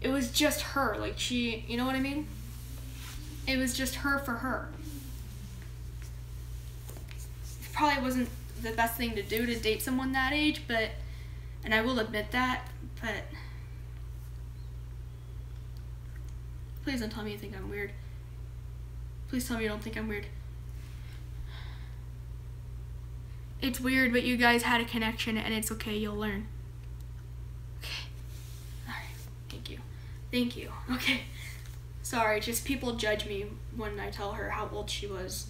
It was just her, like she, you know what I mean? It was just her for her. It probably wasn't the best thing to do to date someone that age, and I will admit that, but please don't tell me you think I'm weird. Please tell me you don't think I'm weird. It's weird, but you guys had a connection and it's okay, you'll learn. Thank you. Okay. Sorry, just people judge me when I tell her how old she was.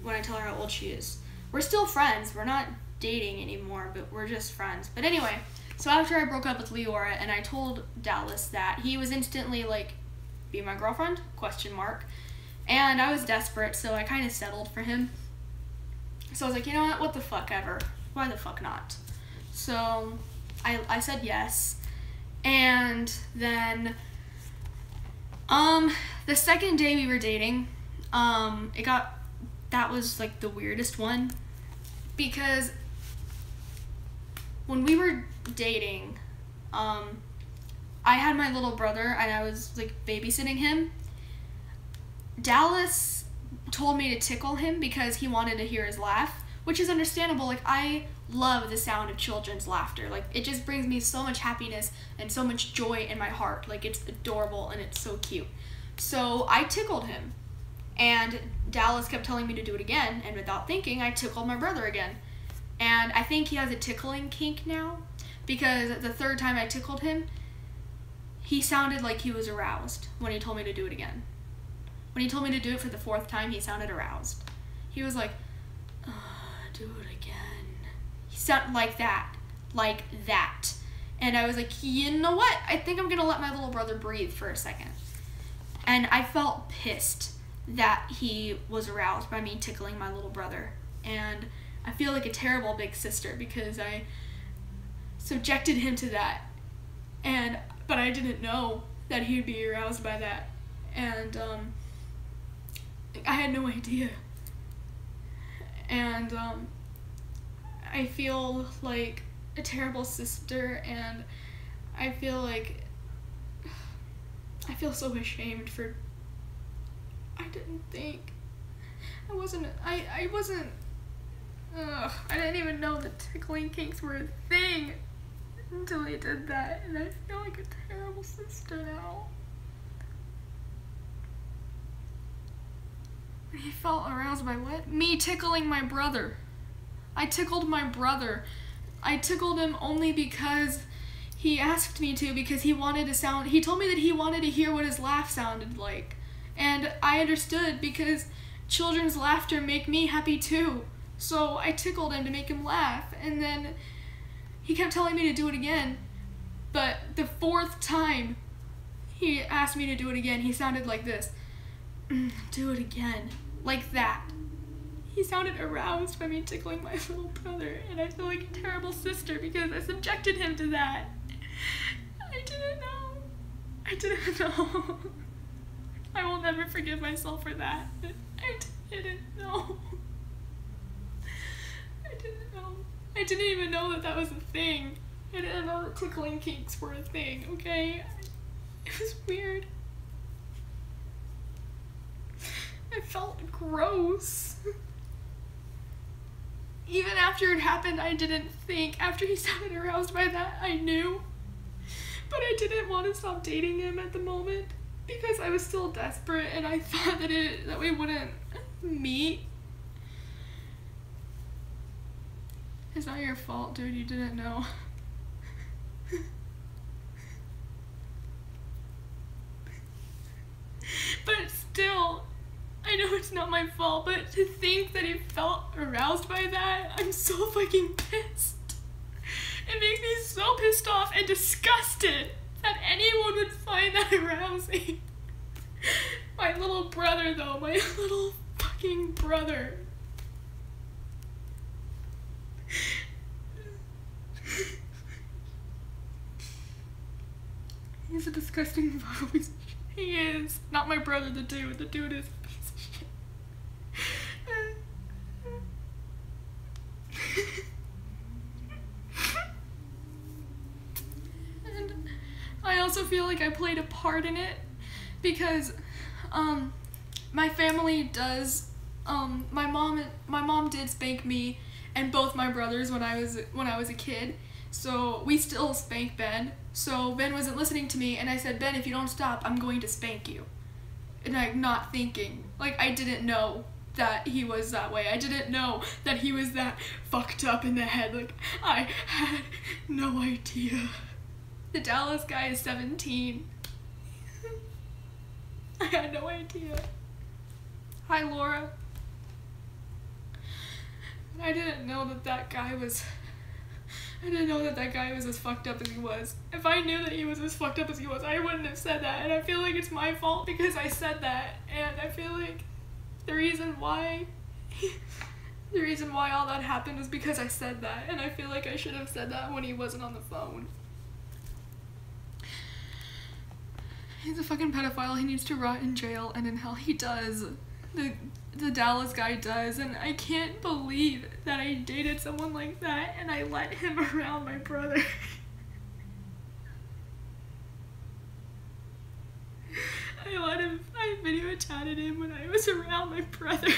When I tell her how old she is. We're still friends. We're not dating anymore, but we're just friends. But anyway, so after I broke up with Leora and I told Dallas that, he was instantly like, be my girlfriend? ? And I was desperate, so I kind of settled for him. So I was like, you know what the fuck ever. Why the fuck not? So I said yes. And then the second day we were dating, that was like the weirdest one, because when we were dating, I had my little brother and I was like babysitting him. Dallas told me to tickle him because he wanted to hear his laugh, which is understandable. Like, I love the sound of children's laughter. Like, it just brings me so much happiness and so much joy in my heart. Like, it's adorable and it's so cute. So I tickled him, and Dallas kept telling me to do it again, and without thinking, I tickled my brother again. And I think he has a tickling kink now, because the third time I tickled him, he sounded like he was aroused when he told me to do it again. When he told me to do it for the fourth time, he sounded aroused. He was like, do it again. He sounded like that. Like that. And I was like, you know what? I think I'm gonna let my little brother breathe for a second. And I felt pissed that he was aroused by me tickling my little brother. And I feel like a terrible big sister because I subjected him to that. But I didn't know that he'd be aroused by that. And I had no idea. And I feel like a terrible sister, and I feel so ashamed for, I didn't think, I didn't even know that tickling kinks were a thing until he did that, and I feel like a terrible sister now. He felt aroused by what? Me tickling my brother. I tickled my brother. I tickled him only because he asked me to, because he told me that he wanted to hear what his laugh sounded like. And I understood, because children's laughter make me happy too. So I tickled him to make him laugh, and then he kept telling me to do it again. But the fourth time he asked me to do it again, he sounded like this. Do it again. Like that. He sounded aroused by me tickling my little brother, and I feel like a terrible sister because I subjected him to that. I didn't know. I will never forgive myself for that. I didn't know. I didn't even know that was a thing. I didn't know that tickling kinks were a thing, okay? It was weird. I felt gross. Even after it happened, I didn't think. After he sounded aroused by that, I knew. But I didn't want to stop dating him at the moment because I was still desperate, and I thought that we wouldn't meet. It's not your fault, dude. You didn't know. But still, I know it's not my fault, but to think that he felt aroused by that, I'm so fucking pissed. It makes me so pissed off and disgusted that anyone would find that arousing. My little brother, though, my little fucking brother. He's a disgusting piece of shit. He is. Not my brother, the dude. The dude is a piece of shit. And I also feel like I played a part in it because my family does my mom did spank me and both my brothers when I was a kid. So we still spank Ben. So Ben wasn't listening to me, and I said, Ben, if you don't stop, I'm going to spank you. And I'm not thinking. Like, I didn't know that he was that way. I didn't know that he was that fucked up in the head. Like, I had no idea. The Dallas guy is 17. I had no idea. Hi, Laura. I didn't know that guy was as fucked up as he was. If I knew that he was as fucked up as he was, I wouldn't have said that. And I feel like it's my fault because I said that. And I feel like the reason why all that happened was because I said that. And I feel like I should have said that when he wasn't on the phone. He's a fucking pedophile. He needs to rot in jail and in hell. He does. the Dallas guy does, and I can't believe that I dated someone like that and I let him around my brother. I video chatted him when I was around my brother.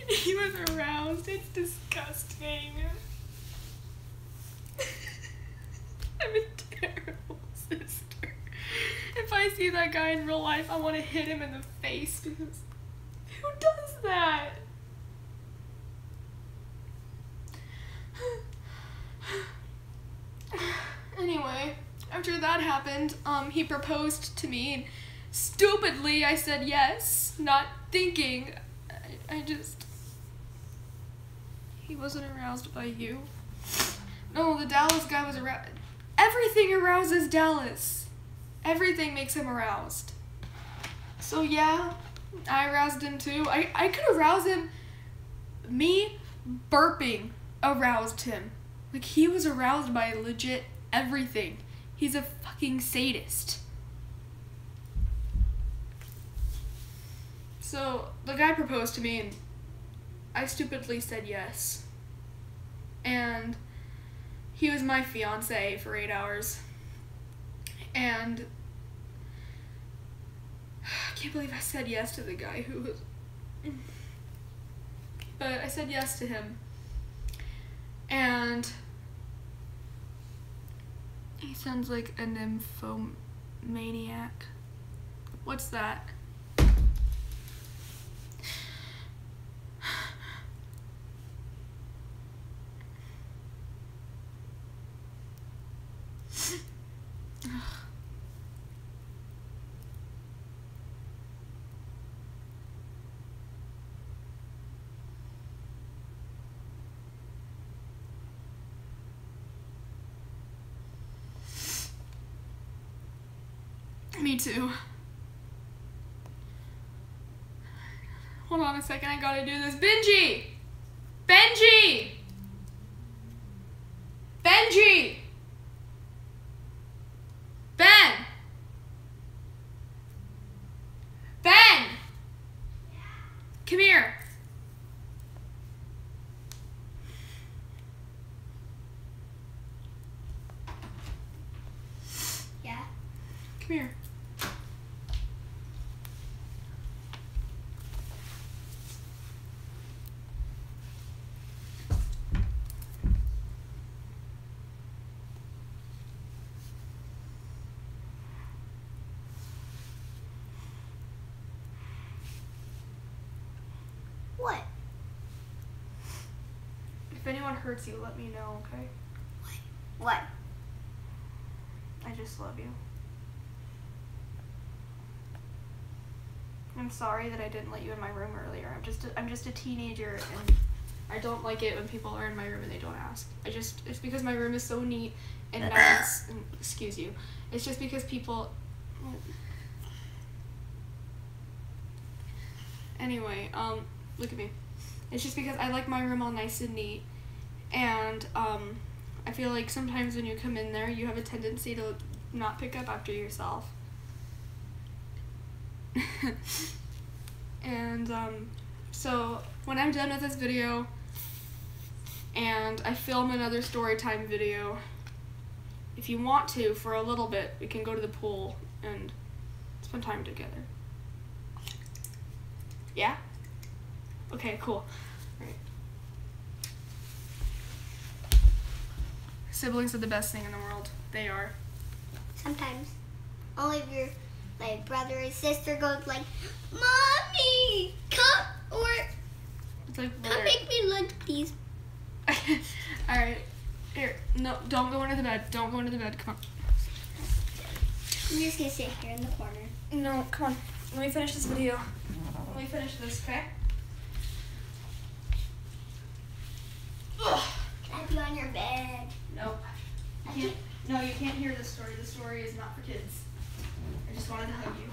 He was aroused. It's disgusting. I'm a terrible sister. If I see that guy in real life, I want to hit him in the face because who does that? Anyway, after that happened, he proposed to me, and stupidly I said yes, not thinking. He wasn't aroused by you. No, the Dallas guy was aroused. Everything arouses Dallas. Everything makes him aroused. So yeah, I aroused him too. I could arouse him. Me burping aroused him. Like, he was aroused by legit everything. He's a fucking sadist. So, the guy proposed to me, and I stupidly said yes. And he was my fiancé for 8 hours. And I can't believe I said yes to the guy who was... But I said yes to him. And he sounds like a nymphomaniac. What's that? Me too. Hold on a second, I gotta do this. Benji! Benji! Benji! Ben! Ben! Come here. Yeah? Come here. What? If anyone hurts you, let me know, okay? What? I just love you. I'm sorry that I didn't let you in my room earlier. I'm just a teenager, and I don't like it when people are in my room and they don't ask. It's because my room is so neat and nice. And, excuse you. It's just because people... Anyway, look at me. It's just because I like my room all nice and neat, and I feel like sometimes when you come in there, you have a tendency to not pick up after yourself. And so when I'm done with this video and I film another story time video, if you want to, for a little bit, we can go to the pool and spend time together. Yeah? Okay, cool. Alright. Siblings are the best thing in the world. They are. Sometimes. Only if your brother or sister goes like, Mommy, come It's like, come make me lunch, please. Alright. Here. No, don't go into the bed. Don't go into the bed. Come on. I'm just gonna sit here in the corner. No, come on. Let me finish this video. Let me finish this, okay? Ugh. Can I be on your bed? Nope. No, you can't hear this story. This story is not for kids. I just wanted to hug you.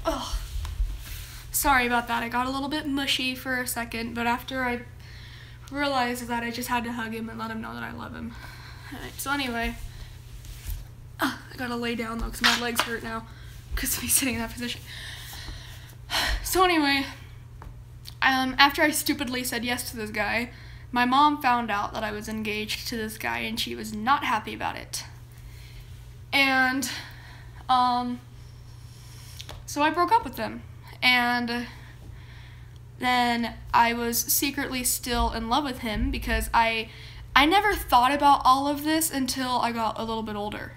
Oh, sorry about that. I got a little bit mushy for a second, but after I realized that I just had to hug him and let him know that I love him. Alright, so anyway, I gotta lay down though because my legs hurt now because of me sitting in that position. So anyway, after I stupidly said yes to this guy, my mom found out that I was engaged to this guy and she was not happy about it. And, so I broke up with him. And then I was secretly still in love with him because I never thought about all of this until I got a little bit older.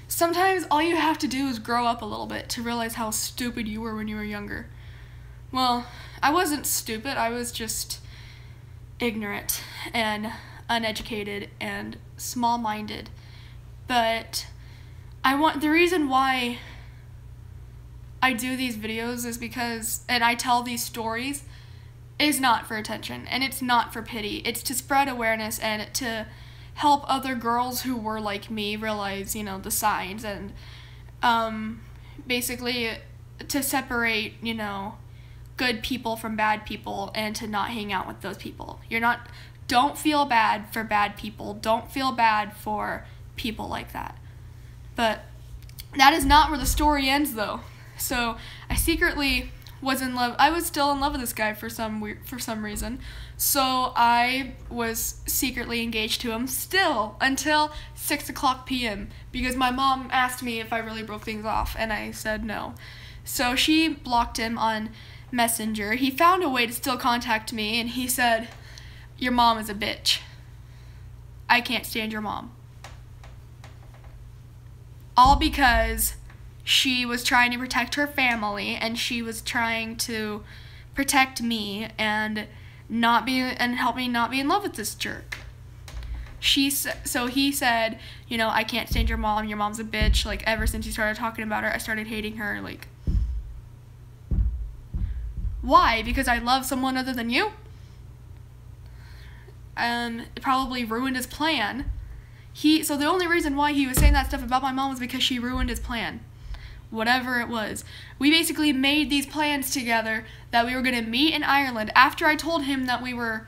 Sometimes all you have to do is grow up a little bit to realize how stupid you were when you were younger. Well, I wasn't stupid, I was just ignorant and uneducated and small-minded. But the reason why I do these videos is because, and I tell these stories, is not for attention, and it's not for pity. It's to spread awareness and to help other girls who were like me realize, you know, the signs, and basically to separate, you know, good people from bad people and to not hang out with those people. Don't feel bad for bad people. Don't feel bad for people like that. But that is not where the story ends though. So I secretly was in love. I was still in love with this guy for some reason. So I was secretly engaged to him still until 6:00 p.m. because my mom asked me if I really broke things off and I said no. So she blocked him on Messenger. He found a way to still contact me and he said, "Your mom is a bitch. I can't stand your mom." All because she was trying to protect her family and she was trying to protect me and help me not be in love with this jerk. So he said, you know, "I can't stand your mom. Your mom's a bitch. Like, ever since you started talking about her, I started hating her." Like, why? Because I love someone other than you? It probably ruined his plan. So the only reason why he was saying that stuff about my mom was because she ruined his plan. Whatever it was. We basically made these plans together that we were going to meet in Ireland. After I told him that we were,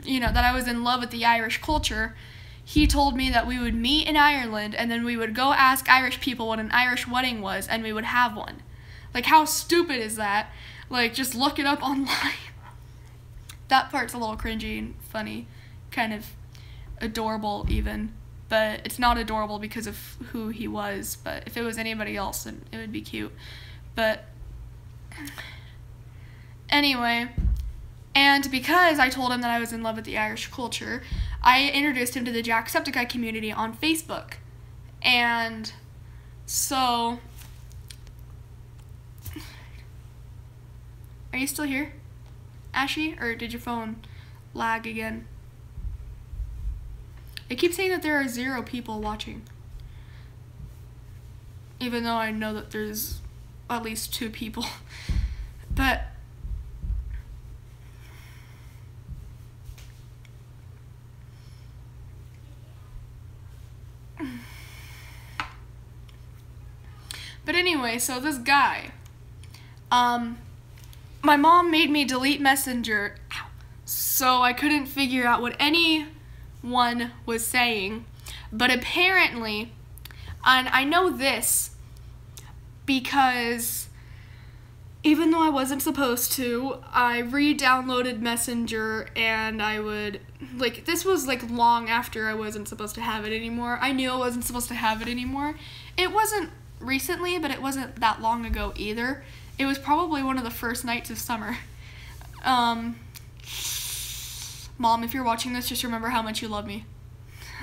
you know, that I was in love with the Irish culture, he told me that we would meet in Ireland and then we would go ask Irish people what an Irish wedding was and we would have one. Like, how stupid is that? Like, just look it up online. That part's a little cringy and funny. Kind of adorable even. But it's not adorable because of who he was. But if it was anybody else, then it would be cute. But anyway, and because I told him that I was in love with the Irish culture, I introduced him to the Jacksepticeye community on Facebook. And so, are you still here, Ashy? Or did your phone lag again? It keeps saying that there are 0 people watching. Even though I know that there's at least 2 people. But anyway, so this guy, my mom made me delete Messenger, so I couldn't figure out what anyone was saying. But apparently, and I know this because even though I wasn't supposed to, I re-downloaded Messenger and I would, like, this was like long after I wasn't supposed to have it anymore. I knew I wasn't supposed to have it anymore. It wasn't recently, but it wasn't that long ago either. It was probably one of the first nights of summer. Mom, if you're watching this, just remember how much you love me.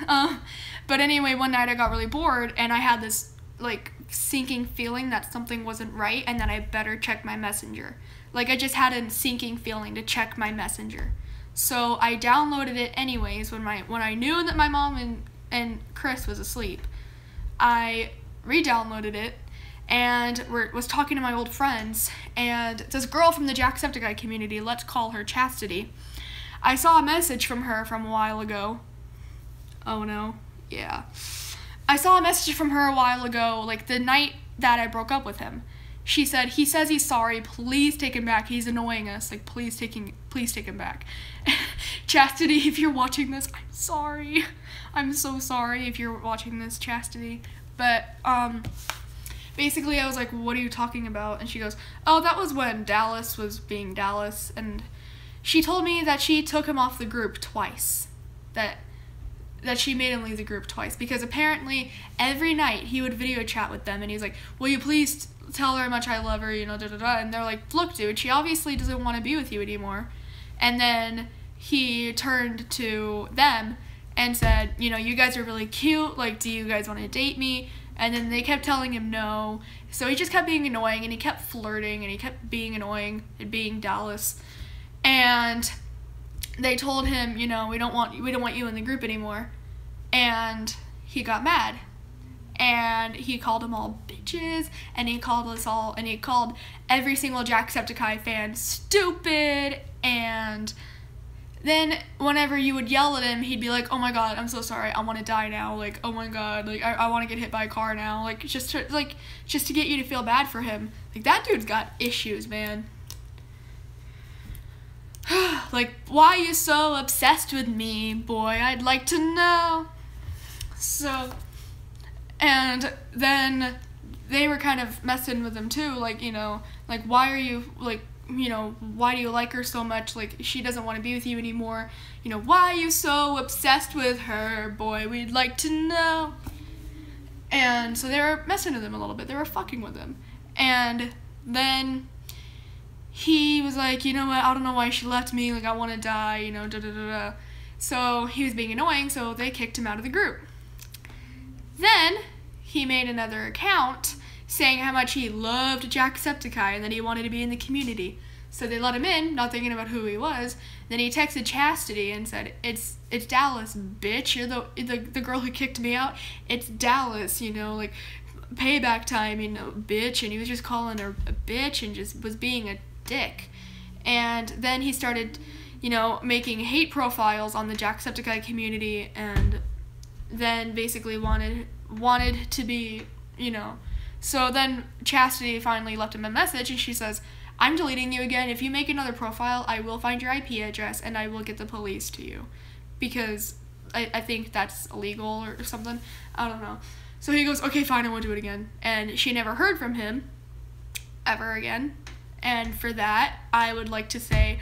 But anyway, one night I got really bored and I had this, like, sinking feeling that something wasn't right and that I better check my Messenger. Like, I just had a sinking feeling to check my Messenger. So I downloaded it anyways when I knew that my mom and Chris was asleep. I re-downloaded it and was talking to my old friends, and this girl from the Jacksepticeye community, let's call her Chastity, I saw a message from her from a while ago. Oh no, yeah. I saw a message from her a while ago, like the night that I broke up with him. she said, he says he's sorry, please take him back, he's annoying us, like, please take him back. Chastity, if you're watching this, I'm sorry. I'm so sorry if you're watching this, Chastity. But, basically I was like, what are you talking about? And she goes, oh, that was when Dallas was being Dallas, and she told me that she took him off the group twice. That she made him leave the group twice, because apparently every night he would video chat with them, and he's like, will you please tell her how much I love her, you know, da-da-da, and they're like, look, dude, she obviously doesn't want to be with you anymore. And then he turned to them and said, you know, you guys are really cute, like, do you guys want to date me? And then they kept telling him no, so he just kept being annoying, and he kept flirting, and he kept being annoying, and being Dallas, and they told him, you know, we don't want you in the group anymore, and he got mad, and he called them all bitches, and he called us all, and he called every single Jacksepticeye fan stupid, and then whenever you would yell at him, he'd be like, oh my god, I'm so sorry, I want to die now, like, oh my god, like, I want to get hit by a car now, like, just to get you to feel bad for him. Like, that dude's got issues, man. Like, why are you so obsessed with me, boy? I'd like to know. So, and then they were kind of messing with him too, like, you know, like, why are you, like, you know, why do you like her so much? Like, she doesn't want to be with you anymore. You know, why are you so obsessed with her, boy? We'd like to know. And so they were messing with him a little bit. They were fucking with him. And then he was like, you know what, I don't know why she left me, like, I want to die, you know, da-da-da-da. So he was being annoying, so they kicked him out of the group. Then he made another account saying how much he loved Jacksepticeye and that he wanted to be in the community. So they let him in, not thinking about who he was. Then he texted Chastity and said, it's Dallas, bitch, you're the girl who kicked me out. It's Dallas, you know, like, payback time, you know, bitch. And he was just calling her a bitch and just was being a dick. And then he started, you know, making hate profiles on the Jacksepticeye community, and then basically wanted to be, you know. So then Chastity finally left him a message, and she says, I'm deleting you again. If you make another profile, I will find your IP address and I will get the police to you, because I think that's illegal or something. I don't know. So he goes, okay, fine, I won't do it again. And she never heard from him ever again. And for that, I would like to say,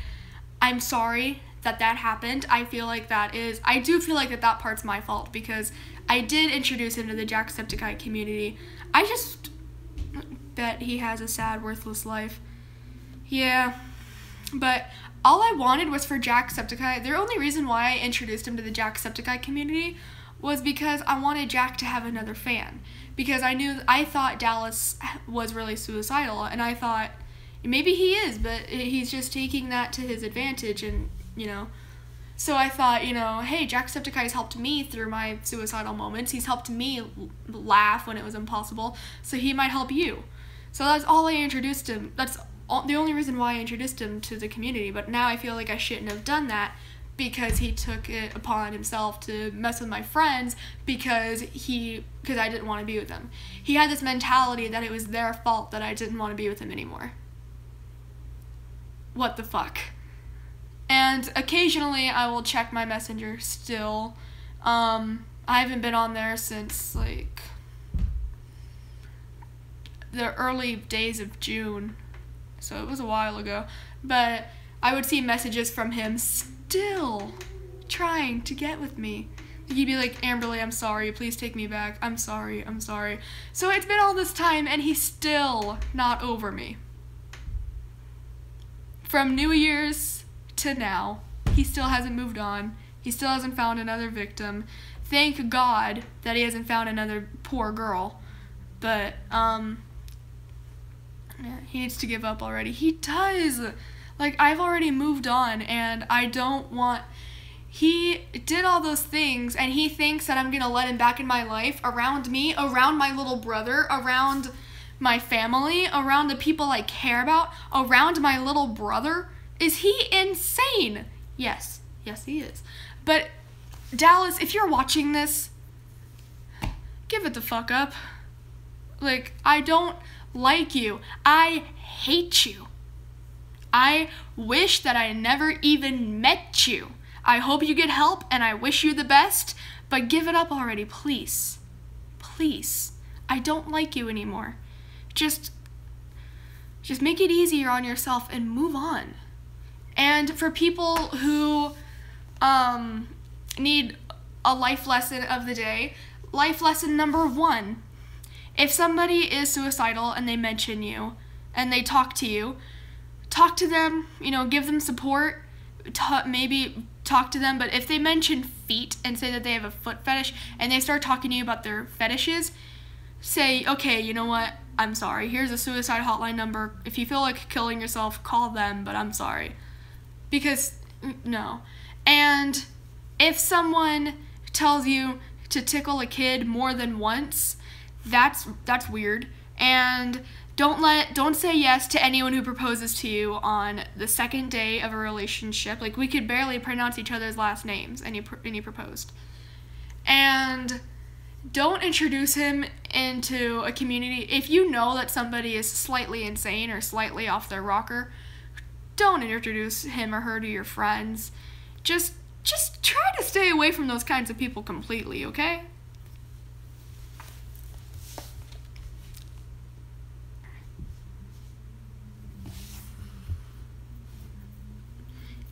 I'm sorry that happened. I do feel like that part's my fault, because I did introduce him to the Jacksepticeye community. I just bet he has a sad, worthless life. Yeah, but all I wanted was for Jacksepticeye. The only reason why I introduced him to the Jacksepticeye community was because I wanted Jack to have another fan. Because I thought Dallas was really suicidal, and I thought, maybe he is, but he's just taking that to his advantage, and, you know. So I thought, you know, hey, Jacksepticeye's helped me through my suicidal moments. He's helped me laugh when it was impossible, so he might help you. So that's all I introduced him. That's the only reason why I introduced him to the community. But now I feel like I shouldn't have done that, because he took it upon himself to mess with my friends because I didn't want to be with them. He had this mentality that it was their fault that I didn't want to be with him anymore. What the fuck? And occasionally I will check my messenger still. I haven't been on there since, like, the early days of June, so it was a while ago. But I would see messages from him still trying to get with me. He'd be like, Amberlee, I'm sorry, please take me back. I'm sorry. So it's been all this time, and he's still not over me. From New Year's to now, he still hasn't moved on. He still hasn't found another victim. Thank God that he hasn't found another poor girl. But, yeah, he needs to give up already. He does! Like, I've already moved on, and I don't want... He did all those things, and he thinks that I'm gonna let him back in my life, around me, around my little brother, around my family, around the people I care about, around my little brother. Is he insane? Yes, he is. But Dallas, if you're watching this, give it the fuck up. Like, I don't like you. I hate you. I wish that I never even met you. I hope you get help and I wish you the best, but give it up already, please. Please. I don't like you anymore. Just make it easier on yourself and move on. And for people who need a life lesson of the day, life lesson number 1. If somebody is suicidal and they mention you and they talk to you, talk to them, give them support, maybe talk to them, but if they mention feet and say that they have a foot fetish and they start talking to you about their fetishes, say, okay, you know what, I'm sorry, here's a suicide hotline number. If you feel like killing yourself, call them, but I'm sorry. Because, no. And if someone tells you to tickle a kid more than once, that's weird. And don't say yes to anyone who proposes to you on the second day of a relationship. Like, we could barely pronounce each other's last names, and he proposed. And don't introduce him into a community. If you know that somebody is slightly insane or slightly off their rocker, don't introduce him or her to your friends. Just try to stay away from those kinds of people completely, okay?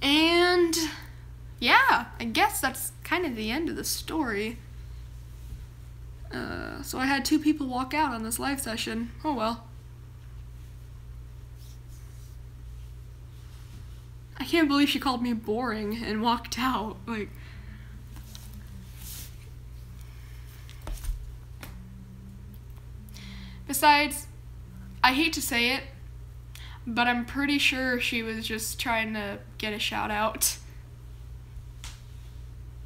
And yeah, I guess that's kind of the end of the story. So I had 2 people walk out on this live session. Oh well. I can't believe she called me boring and walked out. Like, besides, I hate to say it, but I'm pretty sure she was just trying to get a shout out.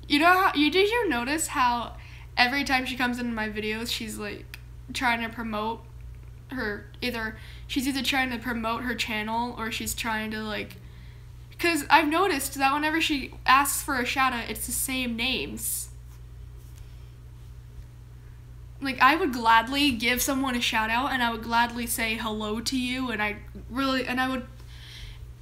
Did you notice how every time she comes into my videos, she's like trying to promote she's either trying to promote her channel or she's trying to like, because I've noticed that whenever she asks for a shout out, it's the same names. Like, I would gladly give someone a shout out and I would gladly say hello to you, and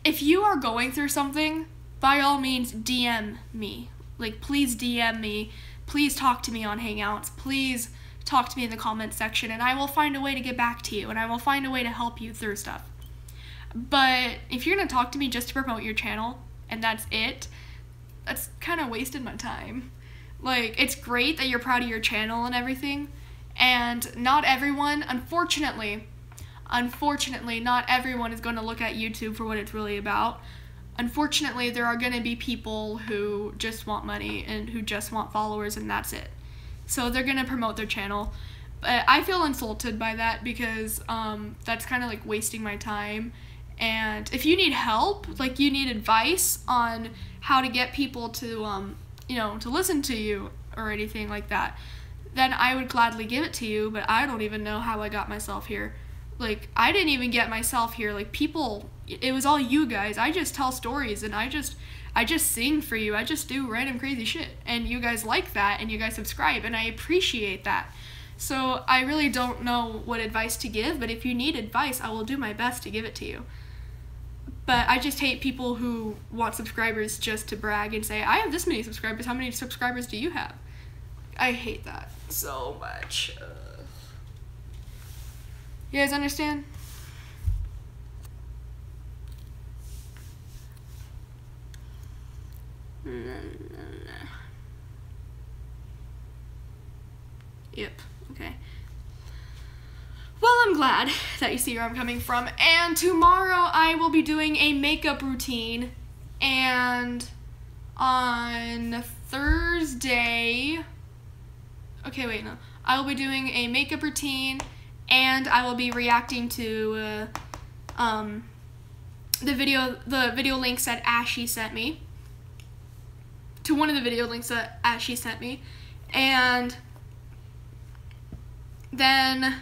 if you are going through something, by all means DM me. Like, please DM me. Please talk to me on Hangouts. Please talk to me in the comments section, and I will find a way to get back to you, and I will find a way to help you through stuff. But if you're going to talk to me just to promote your channel, and that's it, that's kind of wasted my time. Like, it's great that you're proud of your channel and everything, and not everyone, unfortunately, not everyone is going to look at YouTube for what it's really about. Unfortunately, there are going to be people who just want money and who just want followers, and that's it. So they're going to promote their channel. But I feel insulted by that because that's kind of like wasting my time. And if you need help, like you need advice on how to get people to, to listen to you or anything like that, then I would gladly give it to you, but I don't even know how I got myself here. Like, I didn't even get myself here. Like, people, it was all you guys. I just tell stories, and I just sing for you. I just do random crazy shit, and you guys like that, and you guys subscribe, and I appreciate that. So I really don't know what advice to give, but if you need advice, I will do my best to give it to you. But I just hate people who want subscribers just to brag and say, I have this many subscribers, how many subscribers do you have? I hate that so much. You guys understand? Yep, okay. Well, I'm glad that you see where I'm coming from. And tomorrow I will be doing a makeup routine. And on Thursday... Okay, wait, no. I will be doing a makeup routine, and I will be reacting to the video links that Ashy sent me. To one of the video links that Ashy sent me. And then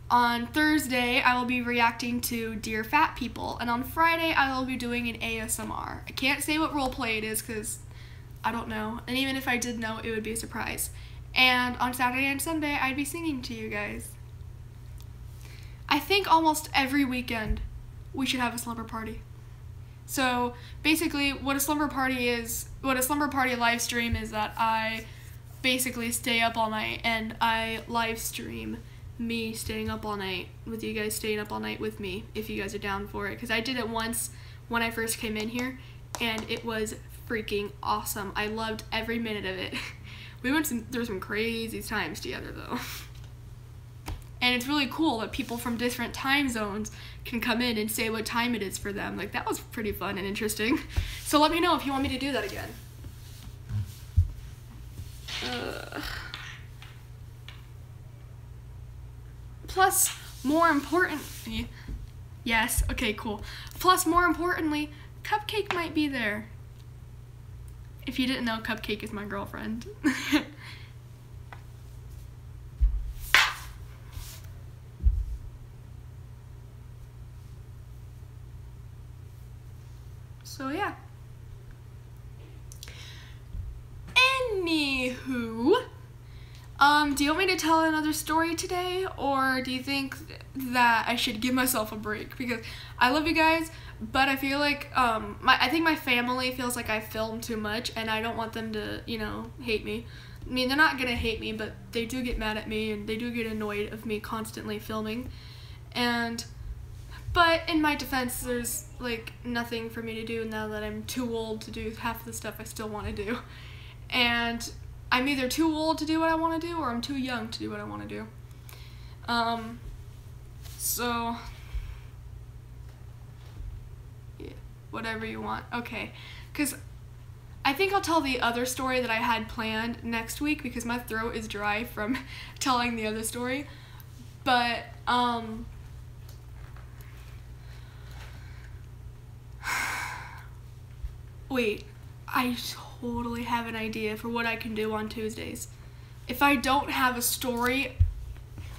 on Thursday, I will be reacting to Dear Fat People. And on Friday, I will be doing an ASMR. I can't say what roleplay it is because I don't know. And even if I did know, it would be a surprise. And on Saturday and Sunday, I'd be singing to you guys. I think almost every weekend we should have a slumber party. So basically what a slumber party live stream is that I basically stay up all night and I live stream me staying up all night with you guys staying up all night with me if you guys are down for it, because I did it once when I first came in here and it was freaking awesome. I loved every minute of it. There were some crazy times together though. And it's really cool that people from different time zones can come in and say what time it is for them. Like, that was pretty fun and interesting. So let me know if you want me to do that again. Plus, more importantly, yes, okay, cool. Plus, more importantly, Cupcake might be there. If you didn't know, Cupcake is my girlfriend. So yeah. Anywho, do you want me to tell another story today, or do you think that I should give myself a break? Because I love you guys, but I feel like I think my family feels like I film too much, and I don't want them to, you know, hate me. I mean, they're not gonna hate me, but they do get mad at me, and they do get annoyed of me constantly filming. But in my defense, there's like nothing for me to do now that I'm too old to do half the stuff I still want to do. And I'm either too old to do what I want to do, or I'm too young to do what I want to do. So, yeah, whatever you want. Okay, because I think I'll tell the other story that I had planned next week, because my throat is dry from telling the other story. But, wait, I totally have an idea for what I can do on Tuesdays. If I don't have a story,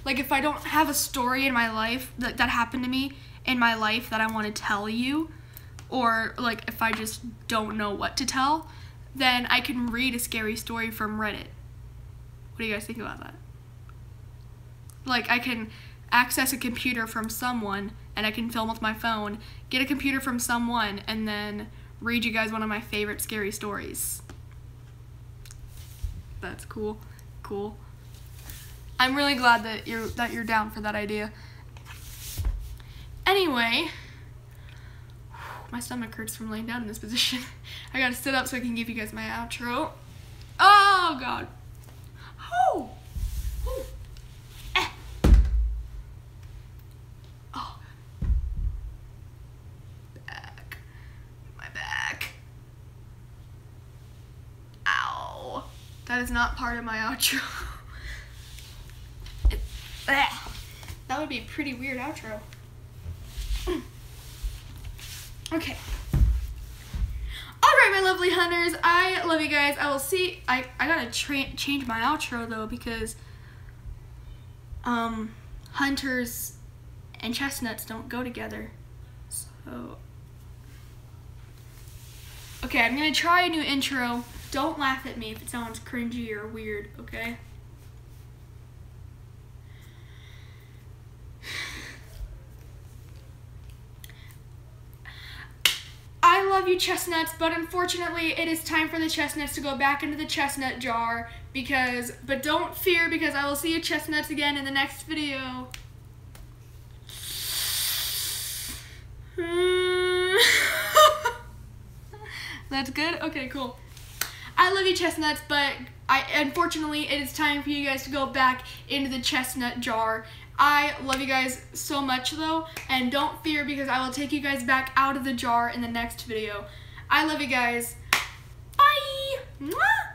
like if I don't have a story in my life that happened to me in my life that I want to tell you, or like if I just don't know what to tell, then I can read a scary story from Reddit. What do you guys think about that? Like, I can access a computer from someone, and I can film with my phone, get a computer from someone, and then read you guys one of my favorite scary stories. That's cool. Cool. I'm really glad that you're down for that idea. Anyway, my stomach hurts from laying down in this position. I gotta sit up so I can give you guys my outro. Oh god. Oh. Ooh. Eh. Oh. Back. My back. Ow. That is not part of my outro. That would be a pretty weird outro. Okay. Alright, my lovely hunters. I love you guys. I will see. I gotta change my outro though, because hunters and chestnuts don't go together. So okay, I'm gonna try a new intro. Don't laugh at me if it sounds cringy or weird, okay? I love you, chestnuts, but unfortunately it is time for the chestnuts to go back into the chestnut jar, but don't fear, because I will see you chestnuts again in the next video. That's good? Okay, cool. I love you, chestnuts, but unfortunately it is time for you guys to go back into the chestnut jar. I love you guys so much though, and don't fear, because I will take you guys back out of the jar in the next video. I love you guys. Bye! Mwah!